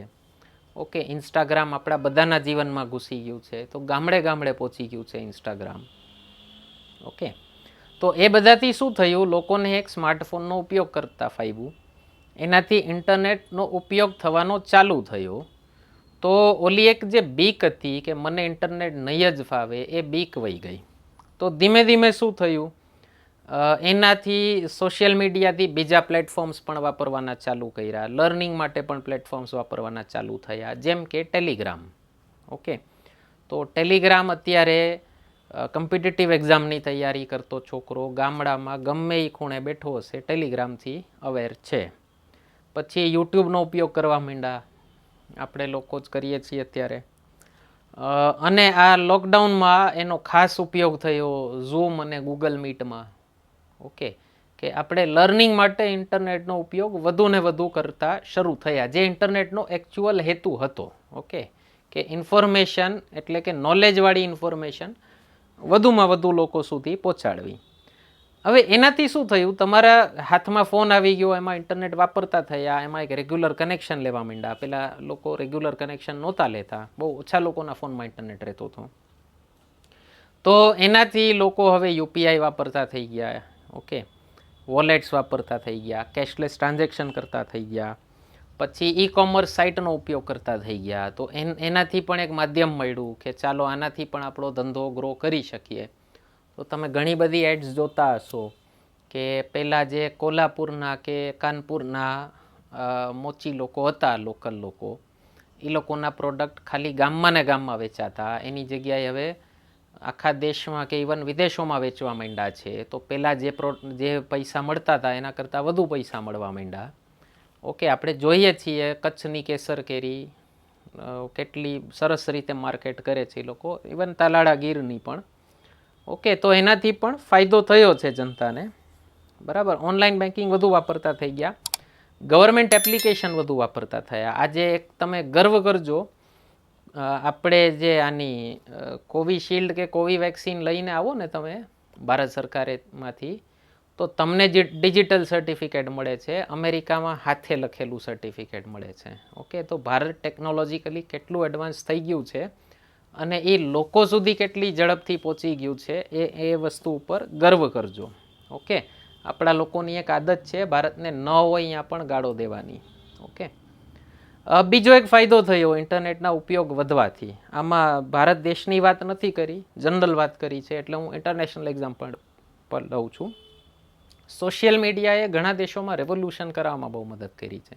ઓકે, ઇન્સ્ટાગ્રામ આપણા બધાના જીવનમાં ઘૂસી ગયું છે, તો ગામડે ગામડે પહોંચી ગયું છે ઇન્સ્ટાગ્રામ. ઓકે, તો એ બધાથી શું થયું, લોકોને એક સ્માર્ટફોનનો ઉપયોગ કરતા ફાવ્યું, એનાથી ઇન્ટરનેટનો ઉપયોગ થવાનો ચાલુ થયો. તો ઓલી એક જે બીક હતી કે મને ઇન્ટરનેટ નહીં જ ફાવે, એ બીક વહી ગઈ. તો ધીમે ધીમે શું થયું, એનાથી સોશિયલ મીડિયાથી બીજા પ્લેટફોર્મ્સ પણ વાપરવાના ચાલુ કર્યા, લર્નિંગ માટે પણ પ્લેટફોર્મ્સ વાપરવાના ચાલુ થયા, જેમ કે ટેલિગ્રામ. ઓકે, તો ટેલિગ્રામ અત્યારે કોમ્પિટિટિવ એક્ઝામની તૈયારી કરતો છોકરો ગામડામાં ગમે એ ખૂણે બેઠો હશે, ટેલિગ્રામથી અવેર છે. પછી યુટ્યુબનો ઉપયોગ કરવા માંડ્યા, આપણે લોકો જ કરીએ છીએ અત્યારે. અને આ લોકડાઉનમાં એનો ખાસ ઉપયોગ થયો ઝૂમ અને ગૂગલ મીટમાં. ઓકે, કે આપણે લર્નિંગ માટે ઇન્ટરનેટનો ઉપયોગ વધુ ને વધુ કરતા શરૂ થયા, જે ઇન્ટરનેટનો એકચ્યુઅલ હેતુ હતો. ઓકે, કે ઇન્ફોર્મેશન એટલે કે નોલેજવાળી ઇન્ફોર્મેશન વધુમાં વધુ લોકો સુધી પહોંચાડવી. હવે એનાથી શું થયું, તમારા હાથમાં ફોન આવી ગયો, એમાં ઇન્ટરનેટ વાપરતા થયા, એમાં એક રેગ્યુલર કનેક્શન લેવા માંડ્યા. પહેલાં લોકો રેગ્યુલર કનેક્શન નહોતા લેતા, બહુ ઓછા લોકોના ફોનમાં ઇન્ટરનેટ રહેતો હતો. તો એનાથી લોકો હવે યુપીઆઈ વાપરતા થઈ ગયા. ઓકે, વોલેટ્સ વાપરતા થઈ ગયા, કેશલેસ ટ્રાન્ઝેક્શન કરતા થઈ ગયા, પછી ઈ કોમર્સ સાઇટનો ઉપયોગ કરતા થઈ ગયા. તો એનાથી પણ એક માધ્યમ મળ્યું કે ચાલો આનાથી પણ આપણો ધંધો ગ્રો કરી શકીએ. તો તમે ઘણી બધી એડ્સ જોતા હશો કે પહેલાં જે કોલ્હાપુરના કે કાનપુરના મોચી લોકો હતા, લોકલ લોકો, એ લોકોના પ્રોડક્ટ ખાલી ગામમાં ને ગામમાં વેચાતા, એની જગ્યાએ હવે આખા દેશમાં કે ઇવન વિદેશોમાં વેચવા માંડ્યા છે. તો પહેલાં જે પૈસા મળતા હતા એના કરતાં વધુ પૈસા મળવા માંડ્યા. ઓકે, આપણે જોઈએ છીએ કચ્છની કેસર કેરી કેટલી સરસ રીતે માર્કેટ કરે છે એ લોકો, ઇવન તાલાળા ગીરની પણ. ઓકે, તો એનાથી પણ ફાયદો થયો છે જનતાને. બરાબર, ઓનલાઈન બેન્કિંગ વધુ વાપરતા થઈ ગયા, ગવર્મેન્ટ એપ્લિકેશન વધુ વાપરતા થયા. આજે એક તમે ગર્વ કરજો, આપણે જે આની કોવિશિલ્ડ કે કોવિવેક્સિન લઈને આવો ને તમે ભારત સરકારેમાંથી, તો તમને જે ડિજિટલ સર્ટિફિકેટ મળે છે, અમેરિકામાં હાથે લખેલું સર્ટિફિકેટ મળે છે. ઓકે, તો ભારત ટેકનોલોજીકલી કેટલું એડવાન્સ થઈ ગયું છે અને એ લોકો સુધી કેટલી ઝડપથી પહોંચી ગયું છે, એ વસ્તુ ઉપર ગર્વ કરજો. ઓકે, આપણા લોકોની એક આદત છે ભારતને ન હોય અહીંયા પણ ગાળો દેવાની. ઓકે, બીજો એક ફાયદો થયો ઇન્ટરનેટના ઉપયોગ વધવાથી. આમાં ભારત દેશની વાત નથી કરી, જનરલ વાત કરી છે, એટલે હું ઇન્ટરનેશનલ એક્ઝામ્પલ પર લઉં છું. સોશિયલ મીડિયાએ ઘણા દેશોમાં રેવોલ્યુશન કરવામાં બહુ મદદ કરી છે.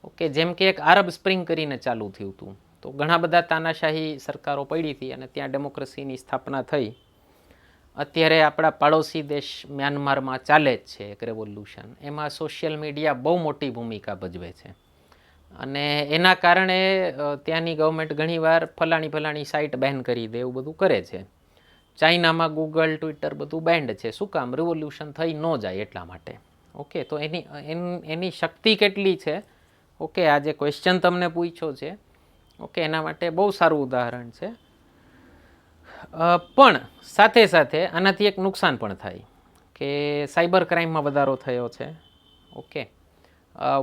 ઓકે, જેમ કે એક આરબ સ્પ્રિંગ કરીને ચાલુ થયું હતું, તો ઘણા બધા તાનાશાહી સરકારો પડી હતી અને ત્યાં ડેમોક્રેસીની સ્થાપના થઈ. અત્યારે આપણા પાડોશી દેશ મ્યાનમારમાં ચાલે જ છે એક રેવોલ્યુશન, એમાં સોશિયલ મીડિયા બહુ મોટી ભૂમિકા ભજવે છે. અને એના કારણે ત્યાંની ગવર્મેન્ટ ઘણીવાર ફલાણી સાઇટ બેન કરી દે, એવું બધું કરે છે. ચાઇનામાં ગૂગલ, ટ્વિટર બધું બેન્ડ છે. શું કામ? રિવોલ્યુશન થઈ ન જાય એટલા માટે. ઓકે, તો એની શક્તિ કેટલી છે. ઓકે, આ જે ક્વેશ્ચન તમને પૂછ્યો છે, ઓકે, એના માટે બહુ સારું ઉદાહરણ છે. પણ સાથે સાથે આનાથી એક નુકસાન પણ થાય કે સાયબર ક્રાઇમમાં વધારો થયો છે. ઓકે,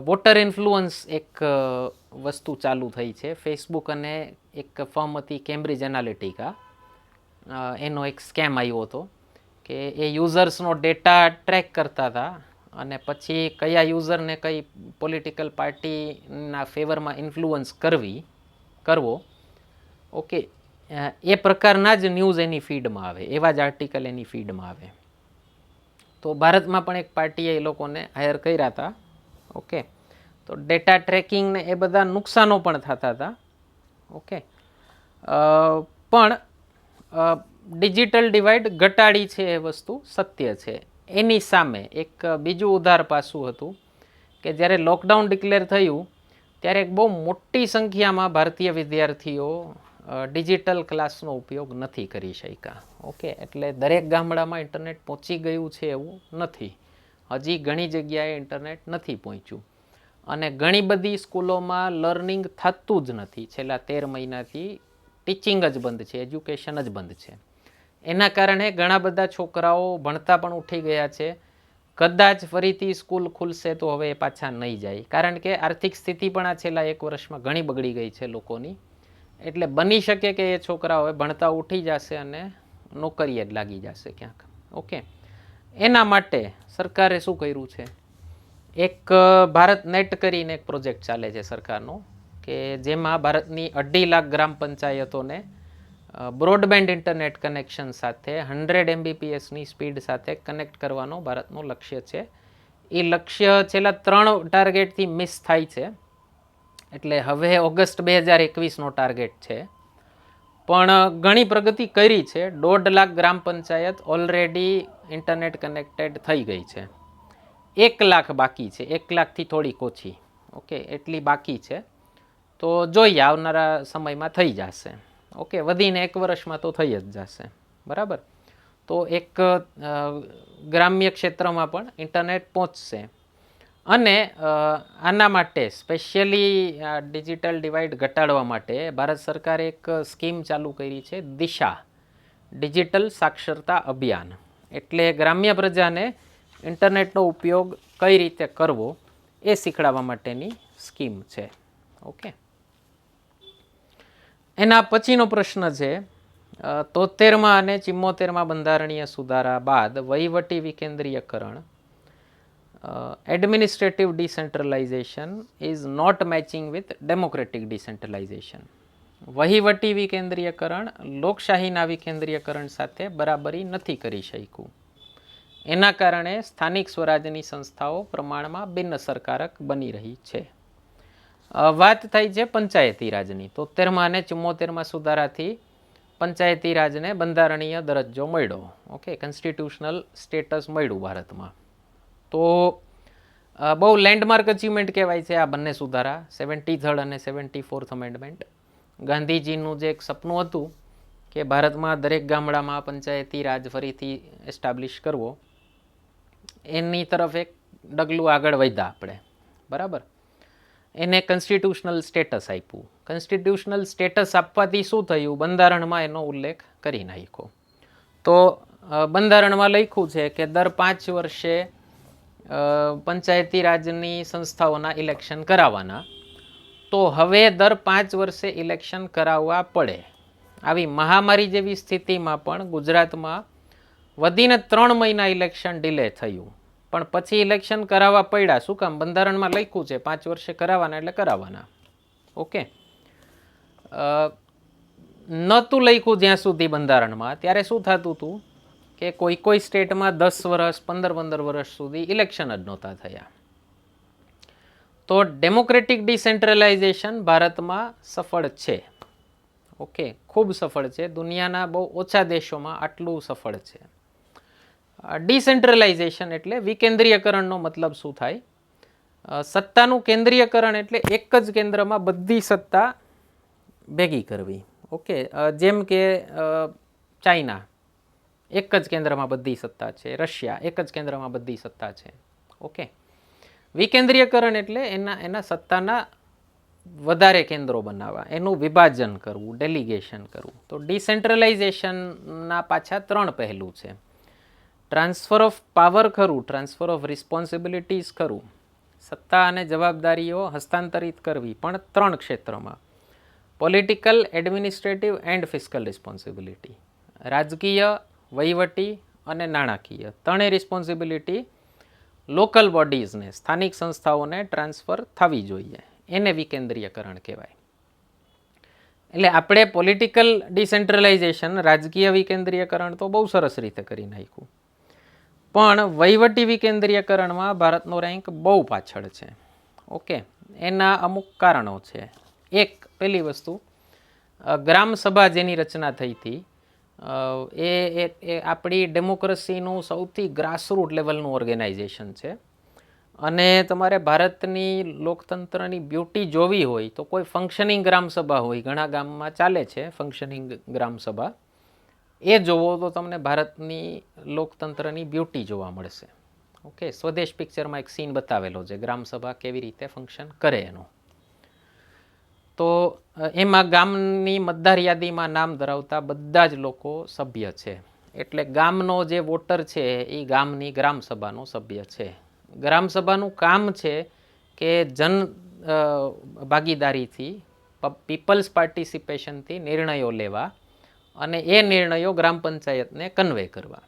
વોટર ઇન્ફ્લુઅન્સ એક વસ્તુ ચાલુ થઈ છે. ફેસબુક અને એક ફર્મ હતી કેમ્બ્રિજ એનાલિટિકા, એનો એક સ્કેમ આવ્યો હતો કે એ યુઝર્સનો ડેટા ટ્રેક કરતા હતા અને પછી કયા યુઝરને કઈ પોલિટિકલ પાર્ટીના ફેવરમાં ઇન્ફ્લુઅન્સ કરવો, ઓકે, એ પ્રકારના જ ન્યૂઝ એની ફીડમાં આવે, એવા જ આર્ટિકલ એની ફીડમાં આવે. તો ભારતમાં પણ એક પાર્ટીએ એ લોકોને હાયર કર્યા હતા. ઓકે, તો ડેટા ટ્રેકિંગ ને એ બધા નુકસાનો પણ થતા હતા. ઓકે, પણ ડિજિટલ ડિવાઇડ ઘટાડી છે એ વસ્તુ સત્ય છે. એની સામે એક બીજું ઉદાર પાસું હતું કે જ્યારે લોકડાઉન ડિક્લેર થયું ત્યારે એક બહુ મોટી સંખ્યામાં ભારતીય વિદ્યાર્થીઓ ડિજિટલ ક્લાસનો ઉપયોગ નથી કરી શક્યા. ઓકે, એટલે દરેક ગામડામાં ઇન્ટરનેટ પહોંચી ગયું છે એવું નથી, હજી ઘણી જગ્યાએ ઇન્ટરનેટ નથી પહોંચ્યું અને ઘણી બધી સ્કૂલોમાં લર્નિંગ થતું જ નથી છેલ્લા 13 મહિનાથી. ટીચિંગ જ બંધ છે, એજ્યુકેશન જ બંધ છે. એના કારણે ઘણા બધા છોકરાઓ ભણતા પણ ઉઠી ગયા છે. કદાચ ફરીથી સ્કૂલ ખુલશે તો હવે એ પાછા નહીં જાય, કારણ કે આર્થિક સ્થિતિ પણ આ છેલ્લા 1 વર્ષમાં ઘણી બગડી ગઈ છે લોકોની. એટલે બની શકે કે એ છોકરાઓ હવે ભણતા ઉઠી જશે અને નોકરીએ જ લાગી જશે ક્યાંક. ઓકે, એના માટે સરકારે શું કર્યું છે, એક ભારત નેટ કરીને એક પ્રોજેક્ટ ચાલે છે સરકારનો, કે જેમાં ભારતની 2.5 લાખ ગ્રામ પંચાયતોને બ્રોડબેન્ડ ઇન્ટરનેટ કનેક્શન સાથે 100 MBPSની સ્પીડ સાથે કનેક્ટ કરવાનો ભારતનું લક્ષ્ય છે. એ લક્ષ્ય છેલ્લા 3 ટાર્ગેટથી મિસ થાય છે. એટલે હવે ઓગસ્ટ 2021નો ટાર્ગેટ છે, પણ ઘણી પ્રગતિ કરી છે. 1.5 લાખ ગ્રામ પંચાયત ઓલરેડી ઇન્ટરનેટ કનેક્ટેડ થઈ ગઈ છે. 1 લાખ બાકી છે, 1 લાખથી થોડીક ઓછી. ઓકે, એટલી બાકી છે. તો જોઈએ આવનારા સમયમાં થઈ જશે. ઓકે, વધીને 1 વર્ષમાં તો થઈ જ જશે. બરાબર. તો એક ગ્રામ્ય ક્ષેત્રમાં પણ ઇન્ટરનેટ પહોંચશે. અને આના માટે સ્પેશિયલી ડિજિટલ ડિવાઇડ ઘટાડવા માટે ભારત સરકારે એક સ્કીમ ચાલુ કરી છે, દિશા ડિજિટલ સાક્ષરતા અભિયાન. એટલે ગ્રામ્ય પ્રજાને ઇન્ટરનેટનો ઉપયોગ કઈ રીતે કરવો એ શીખડાવવા માટેની સ્કીમ છે. ઓકે, એના પછીનો પ્રશ્ન છે 73માં અને 74માં બંધારણીય સુધારા બાદ વહીવટી વિકેન્દ્રીયકરણ, administrative decentralization is not matching with democratic decentralization. વહીવટી વિકેન્દ્રીયકરણ લોકશાહીના વિકેન્દ્રીયકરણ સાથે બરાબરી નથી કરી શક્યું. એના કારણે સ્થાનિક સ્વરાજની સંસ્થાઓ પ્રમાણમાં બિનઅસરકારક બની રહી છે. વાત થઈ છે પંચાયતી રાજની. 73માં અને 74માં સુધારાથી પંચાયતી રાજને બંધારણીય દરજ્જો મળ્યો. ઓકે, કોન્સ્ટિટ્યુશનલ સ્ટેટસ મળ્યું ભારતમાં. તો બહુ લેન્ડમાર્ક અચીવમેન્ટ કહેવાય છે આ બંને સુધારા, 73rd અને 74th અમેન્ડમેન્ટ. ગાંધીજીનું જે એક સપનું હતું કે ભારતમાં દરેક ગામડામાં પંચાયતી રાજ ફરીથી એસ્ટાબ્લિશ કરવો, એની તરફ એક ડગલું આગળ વધ્યા આપણે. બરાબર. એને કોન્સ્ટિટ્યુશનલ સ્ટેટસ આપ્યું. કોન્સ્ટિટ્યુશનલ સ્ટેટસ આપવાથી શું થયું, બંધારણમાં એનો ઉલ્લેખ કરી નાખ્યો. તો બંધારણમાં લખ્યું છે કે દર 5 વર્ષે પંચાયતી રાજની સંસ્થાઓના ઇલેક્શન કરાવવાના. તો હવે દર 5 વર્ષે ઇલેક્શન કરાવવા પડે. આવી મહામારી જેવી સ્થિતિમાં પણ ગુજરાતમાં વધીને 3 મહિના ઇલેક્શન ડિલે થયું, પણ પછી ઇલેક્શન કરાવવા પડ્યા. શું કામ? બંધારણમાં લખ્યું છે 5 વર્ષે કરાવવાના એટલે કરાવવાના. ઓકે, નહોતું લખ્યું જ્યાં સુધી બંધારણમાં, ત્યારે શું થતું હતું કે કોઈ સ્ટેટમાં 10 વર્ષ 15 વર્ષ સુધી ઇલેક્શન જ નહોતા થયા. તો ડેમોક્રેટિક ડિસેન્ટ્રલાઇઝેશન ભારતમાં સફળ છે. ઓકે, ખૂબ સફળ છે. દુનિયાના બહુ ઓછા દેશોમાં આટલું સફળ છે. ડિસેન્ટ્રલાઇઝેશન એટલે વિકેન્દ્રીયકરણનો મતલબ શું થાય? સત્તાનું કેન્દ્રીયકરણ એટલે એક જ કેન્દ્રમાં બધી સત્તા ભેગી કરવી. ઓકે, જેમ કે ચાઇના એક જ કેન્દ્રમાં બધી સત્તા છે, રશિયા એક જ કેન્દ્રમાં બધી સત્તા છે. ઓકે, વિકેન્દ્રીયકરણ એટલે એના સત્તાના વધારે કેન્દ્રો બનાવવા, એનું વિભાજન કરવું, ડેલિગેશન કરવું. તો ડિસેન્ટ્રલાઇઝેશનના પાછા 3 પહેલું છે. ટ્રાન્સફર ઓફ પાવર ખરું, ટ્રાન્સફર ઓફ રિસ્પોન્સિબિલિટીઝ ખરું, સત્તા અને જવાબદારીઓ હસ્તાંતરિત કરવી, પણ 3 ક્ષેત્રમાં: political, administrative and fiscal responsibility. રાજકીય, વહીવટી અને નાણાકીય 3 રિસ્પોન્સિબિલિટી લોકલ બોડીઝને, સ્થાનિક સંસ્થાઓને ટ્રાન્સફર થવી જોઈએ. એને વિકેન્દ્રીયકરણ કહેવાય. એટલે આપણે પોલિટિકલ ડિસેન્ટ્રલાઇઝેશન, રાજકીય વિકેન્દ્રીયકરણ તો બહુ સરસ રીતે કરી નાખ્યું, પણ વહીવટી વિકેન્દ્રીયકરણમાં ભારતનો રેન્ક બહુ પાછળ છે. ઓકે, એના અમુક કારણો છે. એક, પહેલી વસ્તુ, ગ્રામસભા જેની રચના થઈ હતી એ આપણી ડેમોક્રેસીનું સૌથી ગ્રાસરૂટ લેવલનું ઓર્ગેનાઇઝેશન છે. અને તમારે ભારતની લોકતંત્રની બ્યુટી જોવી હોય તો કોઈ ફંક્શનિંગ ગ્રામસભા હોય, ઘણા ગામમાં ચાલે છે ફંક્શનિંગ ગ્રામસભા, એ જોવો તો તમને ભારતની લોકતંત્રની બ્યુટી જોવા મળશે. ઓકે, સ્વદેશ પિક્ચરમાં એક સીન બતાવેલો છે ગ્રામસભા કેવી રીતે ફંક્શન કરે એનો. તો એમાં ગામની મતદાર યાદીમાં નામ ધરાવતા બધા જ લોકો સભ્ય છે. એટલે ગામનો જે વોટર છે એ ગામની ગ્રામસભાનો સભ્ય છે. ગ્રામસભાનું કામ છે કે જન ભાગીદારીથી, પીપલ્સ પાર્ટિસિપેશનથી નિર્ણયો લેવા અને એ નિર્ણયો ગ્રામ પંચાયતને કન્વે કરવા.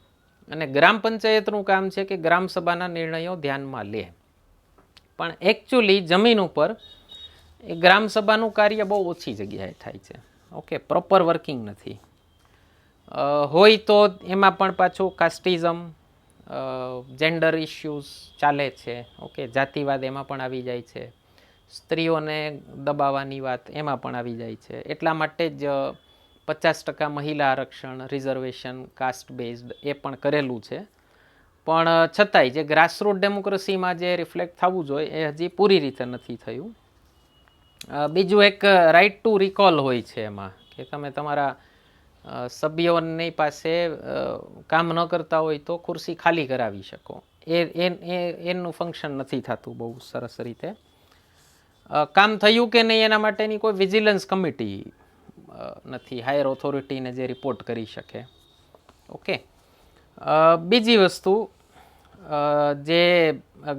અને ગ્રામ પંચાયતનું કામ છે કે ગ્રામસભાના નિર્ણયો ધ્યાનમાં લે. પણ એકચ્યુઅલી જમીન ઉપર એ ગ્રામસભાનું કાર્ય બહુ ઓછી જગ્યાએ થાય છે. ઓકે, પ્રોપર વર્કિંગ નથી. હોય તો એમાં પણ પાછું કાસ્ટિઝમ, જેન્ડર ઇશ્યુઝ ચાલે છે. ઓકે, જાતિવાદ એમાં પણ આવી જાય છે. સ્ત્રીઓને દબાવવાની વાત એમાં પણ આવી જાય છે. એટલા માટે જ 50% મહિલા આરક્ષણ, રિઝર્વેશન, કાસ્ટ બેઝડ એ પણ કરેલું છે. પણ છતાંય જે ગ્રાસરૂટ ડેમોક્રેસીમાં જે રિફ્લેક્ટ થવું જોઈએ એ હજી પૂરી રીતે નથી થયું. બીજું એક રાઇટ ટુ રિકોલ હોય છે એમાં, કે તમે તમારા સભ્યોની પાસે કામ ન કરતા હોય તો ખુરશી ખાલી કરાવી શકો. એનું ફંક્શન નથી થતું બહુ સરસ રીતે. કામ થયું કે નહીં એના માટેની કોઈ વિજિલન્સ કમિટી નથી, હાયર ઓથોરિટીને જે રિપોર્ટ કરી શકે. ઓકે, બીજી વસ્તુ, જે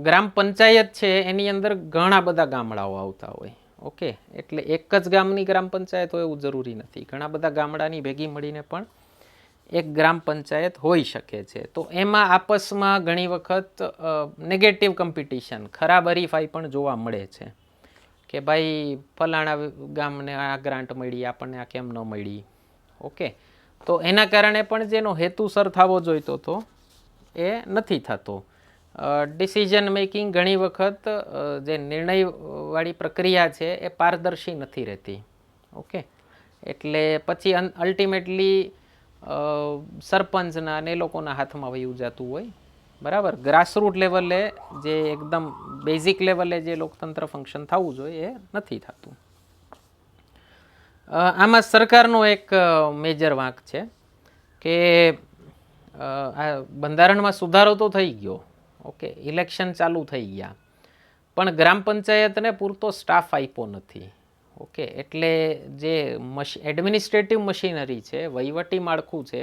ગ્રામ પંચાયત છે એની અંદર ઘણા બધા ગામડાઓ આવતા હોય. ઓકે, એટલે એક જ ગામની ગ્રામ પંચાયત હોય એવું જરૂરી નથી. ઘણા બધા ગામડાની ભેગી મળીને પણ એક ગ્રામ પંચાયત હોઈ શકે છે. તો એમાં આપસમાં ઘણી વખત નેગેટિવ કોમ્પિટિશન, ખરાબ હરીફાઈ પણ જોવા મળે છે. કે ભાઈ ફલાણા ગામને આ ગ્રાન્ટ મળી, આપણને આ કેમ ન મળી. ઓકે, તો એના કારણે પણ જેનો હેતુસર થવો જોઈતો હતો એ નથી થતો. ડિસિઝન મેકિંગ ઘણી વખત જે નિર્ણયવાળી પ્રક્રિયા છે એ પારદર્શી નથી રહેતી. ઓકે, એટલે પછી અલ્ટિમેટલી સરપંચના ને લોકોના હાથમાં વયું જતું હોય. બરાબર, ગ્રાસરૂટ લેવલે જે એકદમ બેઝિક લેવલે જે લોકતંત્ર ફંક્શન થવું જોઈએ એ નથી થતું. આમાં સરકારનો એક મેજર વાંક છે કે આ બંધારણમાં સુધારો તો થઈ ગયો. ઓકે, ઇલેક્શન ચાલુ થઈ ગયા, પણ ગ્રામ પંચાયતને પૂરતો સ્ટાફ આપ્યો નથી. ઓકે, એટલે જે એડમિનિસ્ટ્રેટિવ મશીનરી છે, વહીવટી માળખું છે,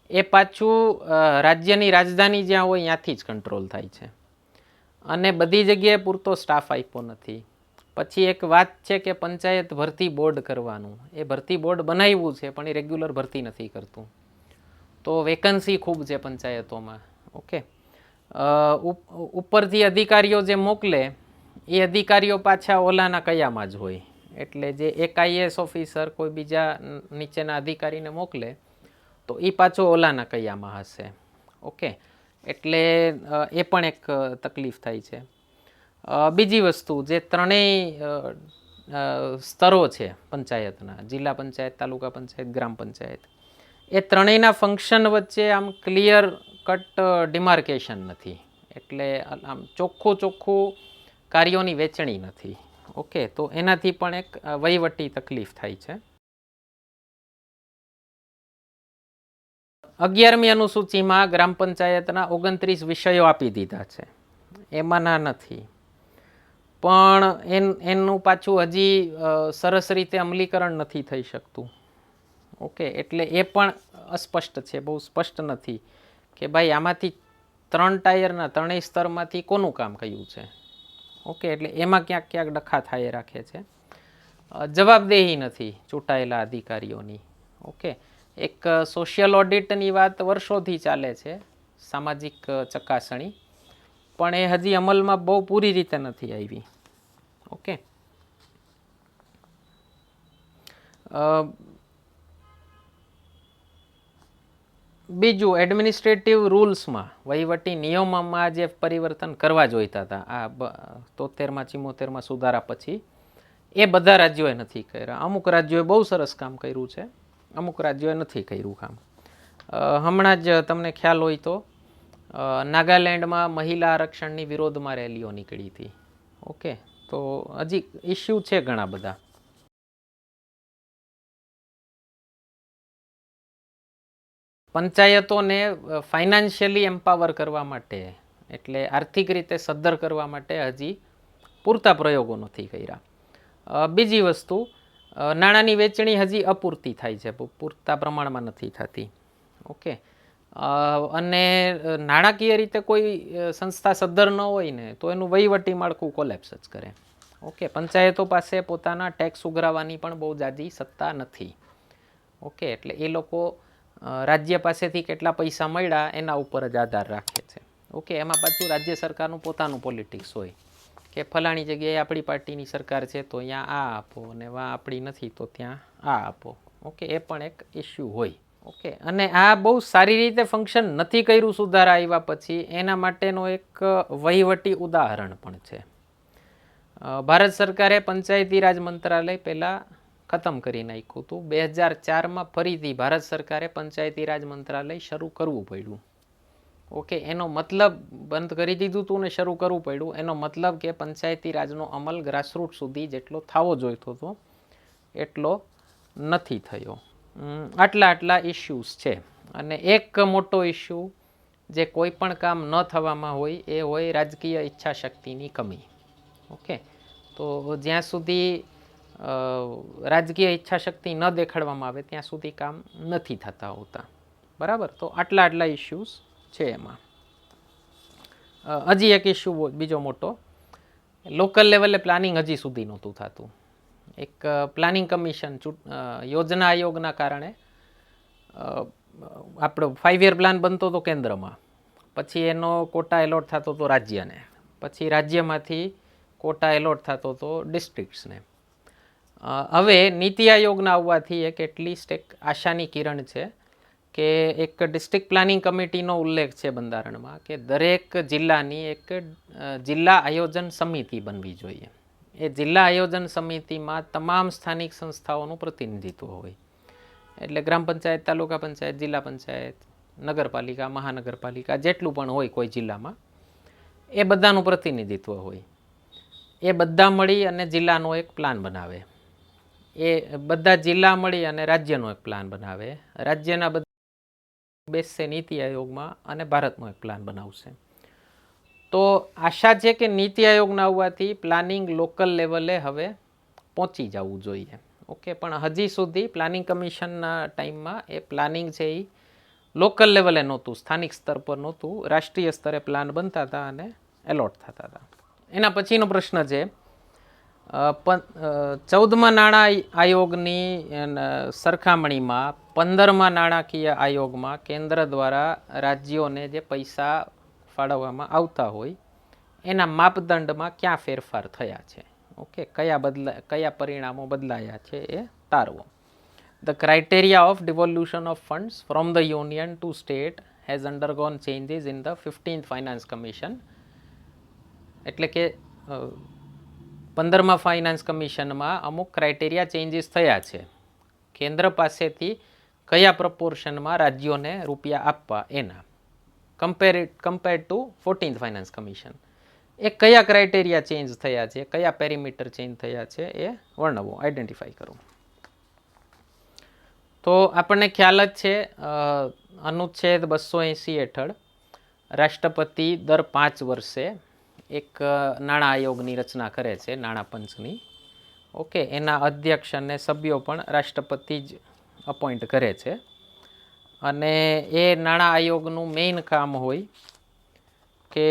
એ પાછું રાજ્યની રાજધાની જ્યાં હોય ત્યાંથી જ કંટ્રોલ થાય છે. અને બધી જગ્યાએ પૂરતો સ્ટાફ આપ્યો નથી. પછી એક વાત છે કે પંચાયત ભરતી બોર્ડ કરવાનું. એ ભરતી બોર્ડ બનાવ્યું છે પણ એ રેગ્યુલર ભરતી નથી કરતું. તો વેકન્સી ખૂબ છે પંચાયતોમાં. ઓકે, ઉપરથી અધિકારીઓ જે મોકલે એ અધિકારીઓ પાછા ઓલાના કયામાં જ હોય. એટલે જે એક IAS ઓફિસર કોઈ બીજા નીચેના અધિકારીને મોકલે તો એ પાછો ઓલાના કયામાં હશે. ઓકે, એટલે એ પણ એક તકલીફ થાય છે. બીજી વસ્તુ, જે ત્રણેય સ્તરો છે પંચાયતના, જિલ્લા પંચાયત, તાલુકા પંચાયત, ગ્રામ પંચાયત, એ ત્રણેયના ફંક્શન વચ્ચે આમ ક્લિયર કટ ડિમાર્કેશન નથી. એટલે આમ ચોખ્ખું કાર્યોની વહેંચણી નથી. ઓકે, તો એનાથી પણ એક વહીવટી તકલીફ થાય છે. 11મી અનુસૂચિમાં ગ્રામ પંચાયતના 29 વિષયો આપી દીધા છે, એમાંના નથી. પણ એનું પાછું હજી સરસ રીતે અમલીકરણ નથી થઈ શકતું. ઓકે, એટલે એ પણ અસ્પષ્ટ છે, બહુ સ્પષ્ટ નથી કે ભાઈ આમાંથી 3 ટાયરના 3 સ્તરમાંથી કોનું કામ કયું છે. ઓકે, એટલે એમાં ક્યાંક ડખા થાય રાખે છે. જવાબદેહી નથી ચૂંટાયેલા અધિકારીઓની. ઓકે, એક સોશિયલ ઓડિટની વાત વર્ષોથી ચાલે છે, સામાજિક ચકાસણી, પણ એ હજી અમલમાં બહુ પૂરી રીતે નથી આવી. ઓકે, બીજું, એડમિનિસ્ટ્રેટિવ રૂલ્સમાં, વહીવટી નિયમોમાં જે પરિવર્તન કરવા જોઈતા હતા આ 73-74માં સુધારા પછી, એ બધા રાજ્યોએ નથી કર્યા. અમુક રાજ્યોએ બહુ સરસ કામ કર્યું છે, અમુક રાજ્યોએ નથી કર્યું કામ. હમણાં જ તમને ખ્યાલ હોય તો નાગાલેન્ડમાં મહિલા આરક્ષણની વિરોધમાં રેલીઓ નીકળી હતી. ઓકે, તો હજી ઇસ્યુ છે ઘણા બધા. પંચાયતોને ફાઇનાન્શિયલી એમ્પાવર કરવા માટે, એટલે આર્થિક રીતે સદ્ધર કરવા માટે હજી પૂરતા પ્રયોગો નથી કર્યા. બીજી વસ્તુ, નાણાંની વેચણી હજી અપૂરતી થાય છે, પૂરતા પ્રમાણમાં નથી થતી. ઓકે, અને નાણાકીય રીતે કોઈ સંસ્થા સદ્ધર ન હોય ને તો એનું વહીવટી માળખું કોલેપ્સ જ કરે. ઓકે, પંચાયતો પાસે પોતાના ટેક્સ ઉઘરાવવાની પણ બહુ જાજી સત્તા નથી. ઓકે, એટલે એ લોકો રાજ્ય પાસેથી કેટલા પૈસા મળ્યા એના ઉપર જ આધાર રાખે છે. ઓકે, એમાં પાછું રાજ્ય સરકારનું પોતાનું પોલિટિક્સ હોય કે ફલાણી જગ્યાએ આપણી પાર્ટીની સરકાર છે તો અહીંયા આ આપો, અને વા આપણી નથી તો ત્યાં આ આપો. ઓકે, એ પણ એક ઇસ્યુ હોય. ઓકે, અને આ બહુ સારી રીતે ફંક્શન નથી કર્યું સુધારા આવ્યા પછી, એના માટેનો એક વહીવટી ઉદાહરણ પણ છે. ભારત સરકારે પંચાયતી રાજ મંત્રાલય પહેલાં ખતમ કરી નાખ્યું હતું. 2004માં ફરીથી ભારત સરકારે પંચાયતી રાજ મંત્રાલય શરૂ કરવું પડ્યું. ઓકે, એનો મતલબ બંધ કરી દીધું હતું ને શરૂ કરવું પડ્યું, એનો મતલબ કે પંચાયતી રાજનો અમલ ગ્રાસરૂટ સુધી જેટલો થવો જોઈતો હતો એટલો નથી થયો. આટલા ઇસ્યુઝ છે. અને એક મોટો ઇસ્યુ જે કોઈ પણ કામ ન થવામાં હોય એ હોય રાજકીય ઈચ્છાશક્તિની કમી. ઓકે, તો જ્યાં સુધી રાજકીય ઈચ્છાશક્તિ ન દેખાડવામાં આવે ત્યાં સુધી કામ નથી થતા હોતા. બરાબર, તો આટલા ઇસ્યુઝ છે એમાં. હજી એક ઇસ્યુ બીજો મોટો, લોકલ લેવલે પ્લાનિંગ હજી સુધી નહોતું થતું. એક પ્લાનિંગ કમિશન યોજના આયોગના કારણે આપણો 5 યર પ્લાન બનતો હતો કેન્દ્રમાં, પછી એનો કોટા એલોટ થતો હતો રાજ્યને, પછી રાજ્યમાંથી કોટા એલોટ થતો હતો ડિસ્ટ્રિક્ટ્સને. હવે નીતિ આયોગના આવવાથી એક એટલીસ્ટ એક આશાની કિરણ છે કે એક ડિસ્ટ્રિક્ટ પ્લાનિંગ કમિટીનો ઉલ્લેખ છે બંધારણમાં કે દરેક જિલ્લાની એક જિલ્લા આયોજન સમિતિ બનવી જોઈએ. એ જિલ્લા આયોજન સમિતિમાં તમામ સ્થાનિક સંસ્થાઓનું પ્રતિનિધિત્વ હોય. એટલે ગ્રામ પંચાયત, તાલુકા પંચાયત, જિલ્લા પંચાયત, નગરપાલિકા, મહાનગરપાલિકા જેટલું પણ હોય કોઈ જિલ્લામાં, એ બધાનું પ્રતિનિધિત્વ હોય. એ બધા મળી અને જિલ્લાનો એક પ્લાન બનાવે. એ બધા જિલ્લા મળી અને રાજ્યનો એક પ્લાન બનાવે. રાજ્યના બધા બેસશે નીતિ આયોગમાં અને ભારતનો એક પ્લાન બનાવશે. તો આશા છે કે નીતિ આયોગના આવવાથી પ્લાનિંગ લોકલ લેવલે હવે પહોંચી જવું જોઈએ. ઓકે, પણ હજી સુધી પ્લાનિંગ કમિશનના ટાઈમમાં એ પ્લાનિંગ છે એ લોકલ લેવલે નહોતું, સ્થાનિક સ્તર પર નહોતું, રાષ્ટ્રીય સ્તરે પ્લાન બનતા હતા અને એલોટ થતા હતા. એના પછીનો પ્રશ્ન છે 14મા નાણાં આયોગની સરખામણીમાં 15મા નાણાકીય આયોગમાં કેન્દ્ર દ્વારા રાજ્યોને જે પૈસા ફાળવવામાં આવતા હોય એના માપદંડમાં ક્યાં ફેરફાર થયા છે. ઓકે, કયા પરિણામો બદલાયા છે એ તારવો. The criteria of devolution of funds from the union to state has undergone changes in the 15th Finance Commission. એટલે કે 15મા ફાઇનાન્સ કમિશનમાં અમુક ક્રાઇટેરિયા ચેન્જીસ થયા છે. કેન્દ્ર પાસેથી કયા પ્રપોર્શનમાં રાજ્યોને રૂપિયા આપવા એના compare to 14th finance commission. એ કયા ક્રાઇટેરિયા ચેન્જ થયા છે, કયા પેરીમીટર ચેન્જ થયા છે એ વર્ણવો, આઈડેન્ટિફાઈ કરો. તો આપણને ખ્યાલ જ છે અનુચ્છેદ 280 હેઠળ રાષ્ટ્રપતિ દર 5 વર્ષે એક નાણાં આયોગની રચના કરે છે, નાણાં પંચની. ઓકે, એના અધ્યક્ષ અને સભ્યો પણ રાષ્ટ્રપતિ જ અપોઇન્ટ કરે છે. અને એ નાણાં આયોગનું મેઇન કામ હોય કે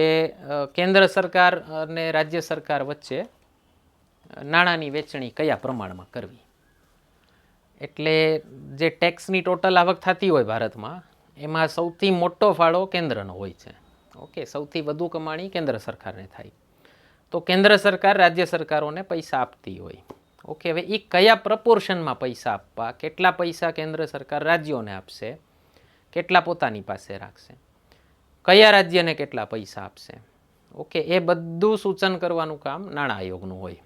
કેન્દ્ર સરકાર અને રાજ્ય સરકાર વચ્ચે નાણાંની વેચણી કયા પ્રમાણમાં કરવી. એટલે જે ટેક્સની ટોટલ આવક થતી હોય ભારતમાં એમાં સૌથી મોટો ફાળો કેન્દ્રનો હોય છે. ઓકે, સૌથી વધુ કમાણી કેન્દ્ર સરકારને થાય. તો કેન્દ્ર સરકાર રાજ્ય સરકારોને પૈસા આપતી હોય. ઓકે, હવે એ કયા પ્રપોર્શનમાં પૈસા આપવા, કેટલા પૈસા કેન્દ્ર સરકાર રાજ્યોને આપશે, કેટલા પોતાની પાસે રાખશે, કયા રાજ્યને કેટલા પૈસા આપશે. ઓકે, એ બધું સૂચન કરવાનું કામ નાણાં આયોગનું હોય.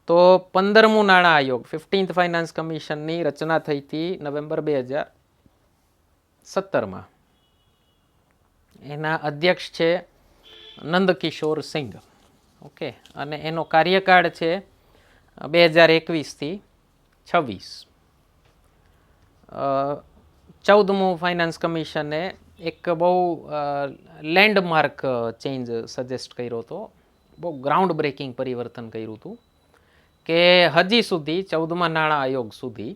તો 15મું નાણાં આયોગ 15th ફાઇનાન્સ કમિશનની રચના થઈ હતી નવેમ્બર 2017માં. એના અધ્યક્ષ છે નંદકિશોર સિંઘ. ઓકે, અને એનો કાર્યકાળ છે 2021થી 26. 14મું ફાઇનાન્સ કમિશને એક બહુ લેન્ડમાર્ક ચેન્જ સજેસ્ટ કર્યો હતો, બહુ ગ્રાઉન્ડ બ્રેકિંગ પરિવર્તન કર્યું હતું કે હજી સુધી 14મા નાણાં આયોગ સુધી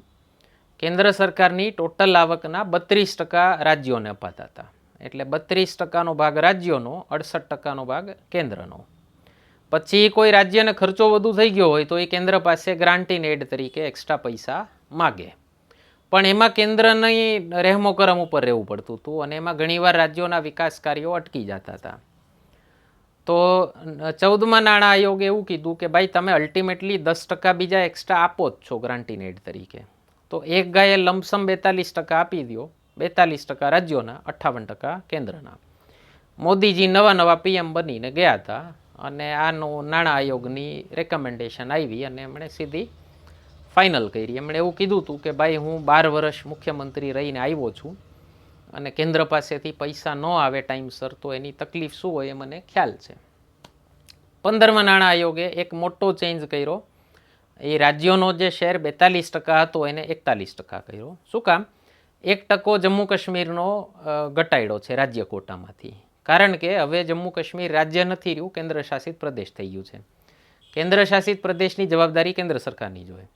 કેન્દ્ર સરકારની ટોટલ આવકના 32% રાજ્યોને અપાતા હતા. એટલે 32%નો ભાગ રાજ્યોનો, 68%નો ભાગ કેન્દ્રનો. પછી કોઈ રાજ્યને ખર્ચો વધુ થઈ ગયો હોય તો એ કેન્દ્ર પાસે ગ્રાન્ટ ઇન એડ તરીકે એક્સ્ટ્રા પૈસા માગે. પણ એમાં કેન્દ્રની રહેમો કરમ ઉપર રહેવું પડતું હતું અને એમાં ઘણીવાર રાજ્યોના વિકાસ કાર્યો અટકી જતા હતા. તો 14મા નાણાં આયોગે એવું કીધું કે ભાઈ તમે અલ્ટિમેટલી 10% બીજા એક્સ્ટ્રા આપો જ છો ગ્રાન્ટ ઇન એડ તરીકે. તો એક ગાયે લમસમ 42% આપી દો, 42% રાજ્યોના, 58% કેન્દ્રના. મોદીજી નવા પીએમ બનીને ગયા હતા અને આનું નાણાં આયોગની રેકમેન્ડેશન આવી અને એમણે સીધી ફાઇનલ કરી. એમણે એવું કીધું હતું કે ભાઈ હું 12 વર્ષ મુખ્યમંત્રી રહીને આવ્યો છું અને કેન્દ્ર પાસેથી પૈસા ન આવે ટાઈમસર તો એની તકલીફ શું હોય એ મને ખ્યાલ છે. 15મા નાણાં આયોગે એક મોટો ચેન્જ કર્યો. એ રાજ્યોનો જે શેર 42% હતો એને 41% કર્યો. શું કામ? 1% જમ્મુ કાશ્મીરનો ઘટાડ્યો છે રાજ્ય કોટામાંથી. કારણ કે હવે જમ્મુ કાશ્મીર રાજ્ય નથી રહ્યું, કેન્દ્ર શાસિત પ્રદેશ થઈ ગયું છે. કેન્દ્ર શાસિત પ્રદેશની જવાબદારી કેન્દ્ર સરકારની જ હોય.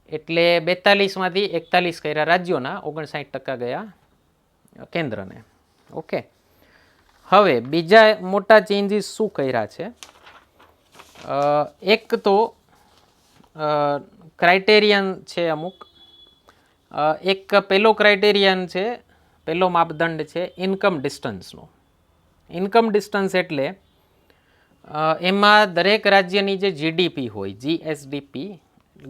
એટલે 42માંથી 41 કર્યા રાજ્યોના, 59% ગયા કેન્દ્રને. ઓકે, હવે બીજા મોટા ચેન્જીસ શું કર્યા છે? એક તો ક્રાઇટેરિયન છે અમુક. એક પહેલો ક્રાઇટેરિયન છે, પહેલો માપદંડ છે ઇન્કમ ડિસ્ટન્સનો. ઇન્કમ ડિસ્ટન્સ એટલે એમાં દરેક રાજ્યની જે જીડીપી હોય, GSDP,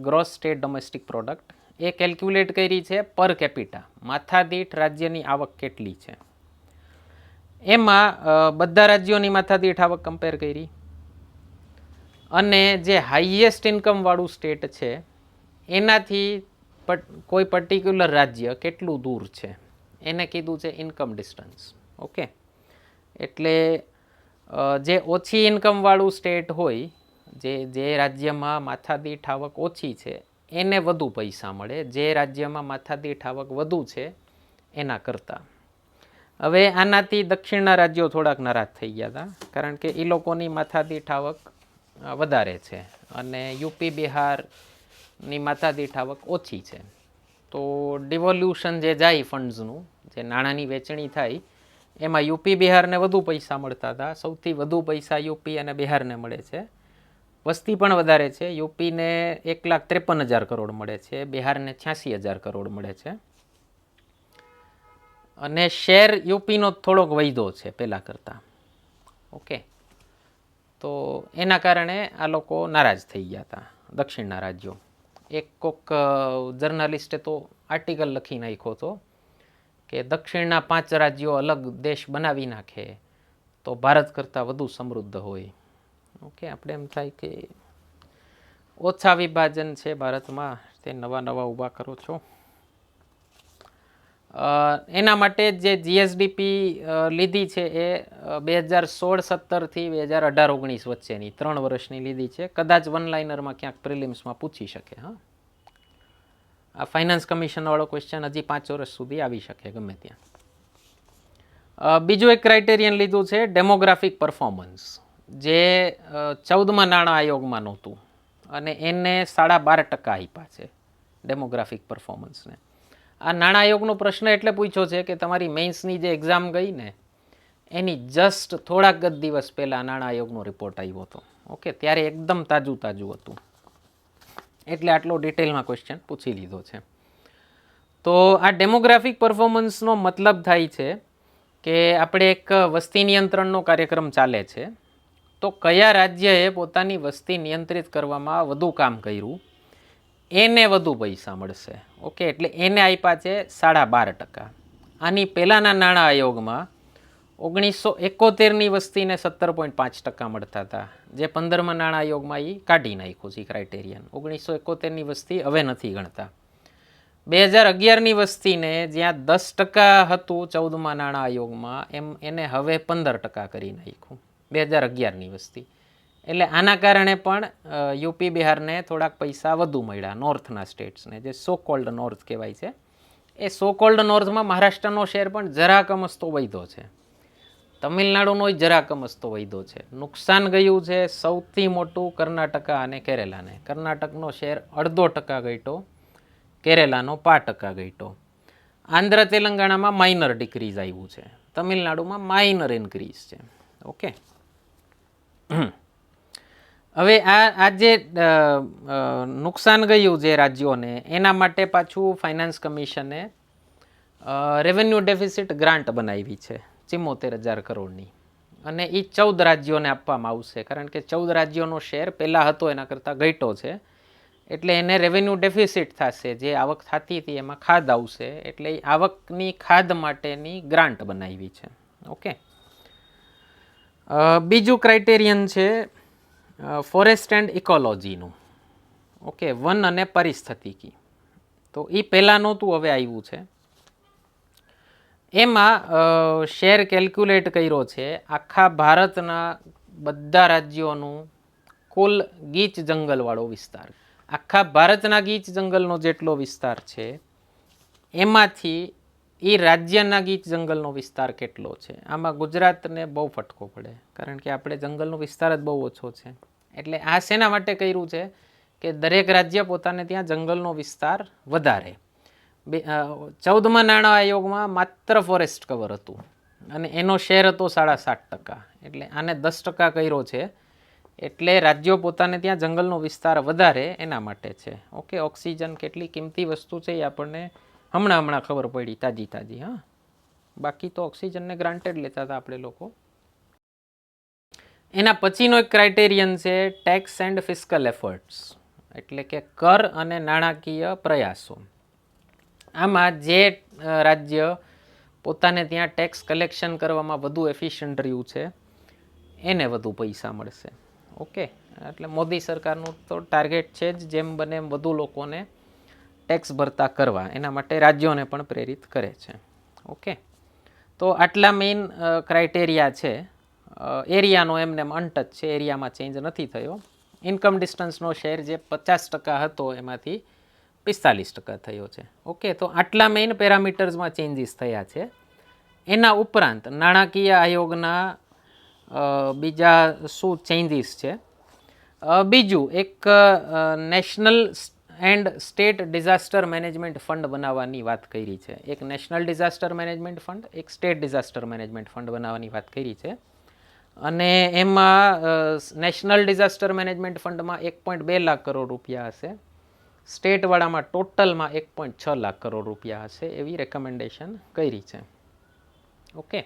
gross state domestic product, એ કેલ્ક્યુલેટ કરી છે પર કેપિટા, માથાદીઠ રાજ્યની આવક કેટલી છે. એમાં બધા રાજ્યોની માથાદીઠ આવક કમ્પેર કરી અને જે હાઈએસ્ટ ઇન્કમવાળું સ્ટેટ છે એનાથી કોઈ પર્ટિક્યુલર રાજ્ય કેટલું દૂર છે એને કીધું છે ઇન્કમ ડિસ્ટન્સ. ઓકે, એટલે જે ઓછી ઇન્કમવાળું સ્ટેટ હોય, જે રાજ્યમાં માથાદીઠ આવક ઓછી છે એને વધુ પૈસા મળે, જે રાજ્યમાં માથાદીઠ આવક વધુ છે એના કરતાં. હવે આનાથી દક્ષિણના રાજ્યો થોડાક નારાજ થઈ ગયા હતા કારણ કે એ લોકોની માથાદીઠ આવક વધારે છે અને યુપી બિહારની માથાદીઠ આવક ઓછી છે. તો ડિવોલ્યુશન જે જાય ફંડ્સનું, જે નાણાંની વહેંચણી થાય, એમાં યુપી બિહારને વધુ પૈસા મળતા હતા. સૌથી વધુ પૈસા યુપી અને બિહારને મળે છે. વસ્તી પણ વધારે છે. યુપીને 1,53,000 કરોડ મળે છે, બિહારને 86,000 કરોડ મળે છે. અને શેર યુપીનો થોડોક વધ્યો છે પહેલાં કરતાં. ઓકે, તો એના કારણે આ લોકો નારાજ થઈ ગયા હતા દક્ષિણના રાજ્યો. એક કોક જર્નલિસ્ટે તો આર્ટિકલ લખી નાખ્યો હતો કે દક્ષિણના 5 રાજ્યો અલગ દેશ બનાવી નાખે તો ભારત કરતાં વધુ સમૃદ્ધ હોય. ઓકે, આપણે એમ થાય કે ઓછા વિભાજન છે ભારતમાં, તે નવા ઊભા કરો છો. એના માટે જે જીએસડીપી લીધી છે એ 2016-17થી 2018-19 વચ્ચેની 3 વર્ષની લીધી છે. કદાચ વન લાઇનરમાં ક્યાંક પ્રિલિમ્સમાં પૂછી શકે. હા, આ ફાઇનાન્સ કમિશનવાળો ક્વેશ્ચન હજી 5 વર્ષ સુધી આવી શકે ગમે ત્યાં. બીજું એક ક્રાઇટેરિયન લીધું છે ડેમોગ્રાફિક પરફોર્મન્સ, જે 14મા નાણાં આયોગમાં નહોતું અને એને 12.5% આપ્યા છે ડેમોગ્રાફિક પરફોર્મન્સને. આ નાણાં આયોગનો પ્રશ્ન એટલે પૂછ્યો છે કે તમારી મેઇન્સની જે એક્ઝામ ગઈ ને એની જસ્ટ થોડાક જ દિવસ પહેલાં નાણાં આયોગનો રિપોર્ટ આવ્યો હતો. ઓકે, ત્યારે એકદમ તાજું હતું, એટલે આટલો ડિટેલમાં ક્વેશ્ચન પૂછી લીધો છે. તો આ ડેમોગ્રાફિક પરફોર્મન્સનો મતલબ થાય છે કે આપણે એક વસ્તી નિયંત્રણનો કાર્યક્રમ ચાલે છે તો કયા રાજ્યએ પોતાની વસ્તી નિયંત્રિત કરવામાં વધુ કામ કર્યું એને વધુ પૈસા મળશે. ઓકે, એટલે એને આપ્યા છે 12.5%. આની પહેલાંના નાણાં આયોગમાં 1971ની વસ્તીને 17.5% મળતા હતા, જે 15મા નાણાં આયોગમાં એ કાઢી નાખ્યું છે ક્રાઇટેરિયન. 1971ની વસ્તી હવે નથી ગણતા. 2011ની વસ્તીને જ્યાં 10% હતું 14મા નાણાં આયોગમાં, એને હવે 15% કરી નાખ્યું 2011ની વસ્તી. એટલે આના કારણે પણ યુપી બિહારને થોડાક પૈસા વધુ મળ્યા, નોર્થના સ્ટેટ્સને, જે સો કોલ્ડ નોર્થ કહેવાય છે. એ સો કોલ્ડ નોર્થમાં મહારાષ્ટ્રનો શેર પણ જરાક અમસ્તો વધ્યો છે. તમિલનાડુનો જરા કમસ્તો વૈધો છે. નુકસાન ગયું છે સૌથી મોટું કર્ણાટકા અને કેરેલાને. કર્ણાટકનો શેર 0.5% ઘટ્યો, કેરેલાનો 5% ઘટ્યો. આંધ્ર તેલંગાણામાં માઇનર ડિક્રીઝ આવ્યું છે, તમિલનાડુમાં માઇનર ઇન્ક્રીઝ છે. ઓકે, હવે આ જે નુકસાન ગયું જે રાજ્યોને, એના માટે પાછું ફાઇનાન્સ કમિશને રેવન્યુ ડેફિસિટ ગ્રાન્ટ બનાવી છે 74,000 કરોડની, અને એ 14 રાજ્યોને આપવામાં આવશે. કારણ કે 14 રાજ્યોનો શેર પહેલાં હતો એના કરતાં ઘટ્યો છે, એટલે એને રેવન્યુ ડેફિસિટ થશે. જે આવક થતી હતી એમાં ખાદ આવશે, એટલે એ આવકની ખાદ માટેની ગ્રાન્ટ બનાવી છે. ઓકે, બીજું ક્રાઇટેરિયન છે ફોરેસ્ટ એન્ડ ઇકોલોજીનું. ઓકે, વન અને પરિસ્થિતિકી. તો એ પહેલાં નહોતું, હવે આવ્યું છે. એમાં શેર કેલ્ક્યુલેટ કર્યો છે આખા ભારતના બધા રાજ્યોનું કુલ ગીચ જંગલવાળો વિસ્તાર. આખા ભારતના ગીચ જંગલનો જેટલો વિસ્તાર છે એમાંથી એ રાજ્યના ગીચ જંગલનો વિસ્તાર કેટલો છે. આમાં ગુજરાતને બહુ ફટકો પડે, કારણ કે આપણે જંગલનો વિસ્તાર જ બહુ ઓછો છે. એટલે આ શેના માટે કર્યું છે કે દરેક રાજ્ય પોતાને ત્યાં જંગલનો વિસ્તાર વધારે. 14મા નાણાં આયોગમાં માત્ર ફોરેસ્ટ કવર હતું અને એનો શેર હતો 7.5%. એટલે આને 10% કર્યો છે. એટલે રાજ્યો પોતાને ત્યાં જંગલનો વિસ્તાર વધારે એના માટે છે. ઓકે, ઓક્સિજન કેટલી કિંમતી વસ્તુ છે એ આપણને હમણાં ખબર પડી તાજી. હા, બાકી તો ઓક્સિજનને ગ્રાન્ટેડ લેતા હતા આપણે લોકો. એના પછીનો એક ક્રાઇટેરિયન છે ટેક્સ એન્ડ ફિસ્કલ એફર્ટ્સ, એટલે કે કર અને નાણાકીય પ્રયાસો. આમાં જે રાજ્ય પોતાને ત્યાં ટેક્સ કલેક્શન કરવામાં વધુ એફિશિયન્ટ રહ્યું છે એને વધુ પૈસા મળશે. ઓકે, એટલે મોદી સરકારનું તો ટાર્ગેટ છે જ જેમ બને એમ વધુ લોકોને ટેક્સ ભરતા કરવા, એના માટે રાજ્યોને પણ પ્રેરિત કરે છે. ઓકે, તો આટલા મેઇન ક્રાઇટેરિયા છે. એરિયાનો એમને અનટચ છે, એરિયામાં ચેન્જ નથી થયો. ઇન્કમ ડિસ્ટન્સનો શેર જે 50% હતો એમાંથી 45% થયો છે. ઓકે, તો આટલા મેઇન પેરામીટર્સમાં ચેન્જીસ થયા છે. એના ઉપરાંત નાણાકીય આયોગના બીજા શું ચેન્જીસ છે, બીજું એક national and state disaster management fund બનાવવાની વાત કરી છે. એક નેશનલ ડિઝાસ્ટર મેનેજમેન્ટ ફંડ, એક સ્ટેટ ડિઝાસ્ટર મેનેજમેન્ટ ફંડ બનાવવાની વાત કરી છે. અને એમાં નેશનલ ડિઝાસ્ટર મેનેજમેન્ટ ફંડમાં 1.2 લાખ કરોડ રૂપિયા હશે, સ્ટેટવાળામાં ટોટલમાં 1.6 લાખ કરોડ રૂપિયા હશે, એવી રેકમેન્ડેશન કરી છે. ઓકે,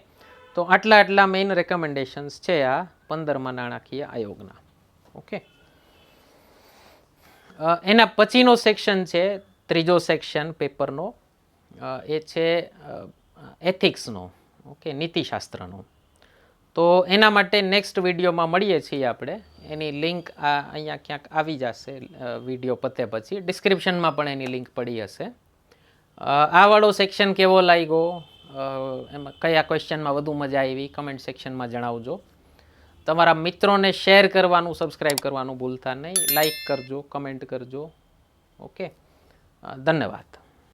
તો આટલા મેઇન રેકમેન્ડેશન્સ છે આ 15મા નાણાકીય આયોગના. ઓકે, એના પછીનો સેક્શન છે, ત્રીજો સેક્શન પેપરનો, એ છે એથિક્સનો. ઓકે, નીતિશાસ્ત્રનો. તો એના માટે નેક્સ્ટ વિડીયોમાં મળીએ છીએ આપણે. એની લિંક અહીંયા ક્યાંક આવી જશે વિડીયો પતે પછી. ડિસ્ક્રિપ્શનમાં પણ એની લિંક પડી હશે. આ વાળો સેક્શન કેવો લાગ્યો, એમાં કયા ક્વેશ્ચનમાં વધુ મજા આવી, કમેન્ટ સેક્શનમાં જણાવજો. તમારા મિત્રોને શેર કરવાનું, સબસ્ક્રાઈબ કરવાનું ભૂલતા નહીં. લાઈક કરજો, કમેન્ટ કરજો. ઓકે, ધન્યવાદ.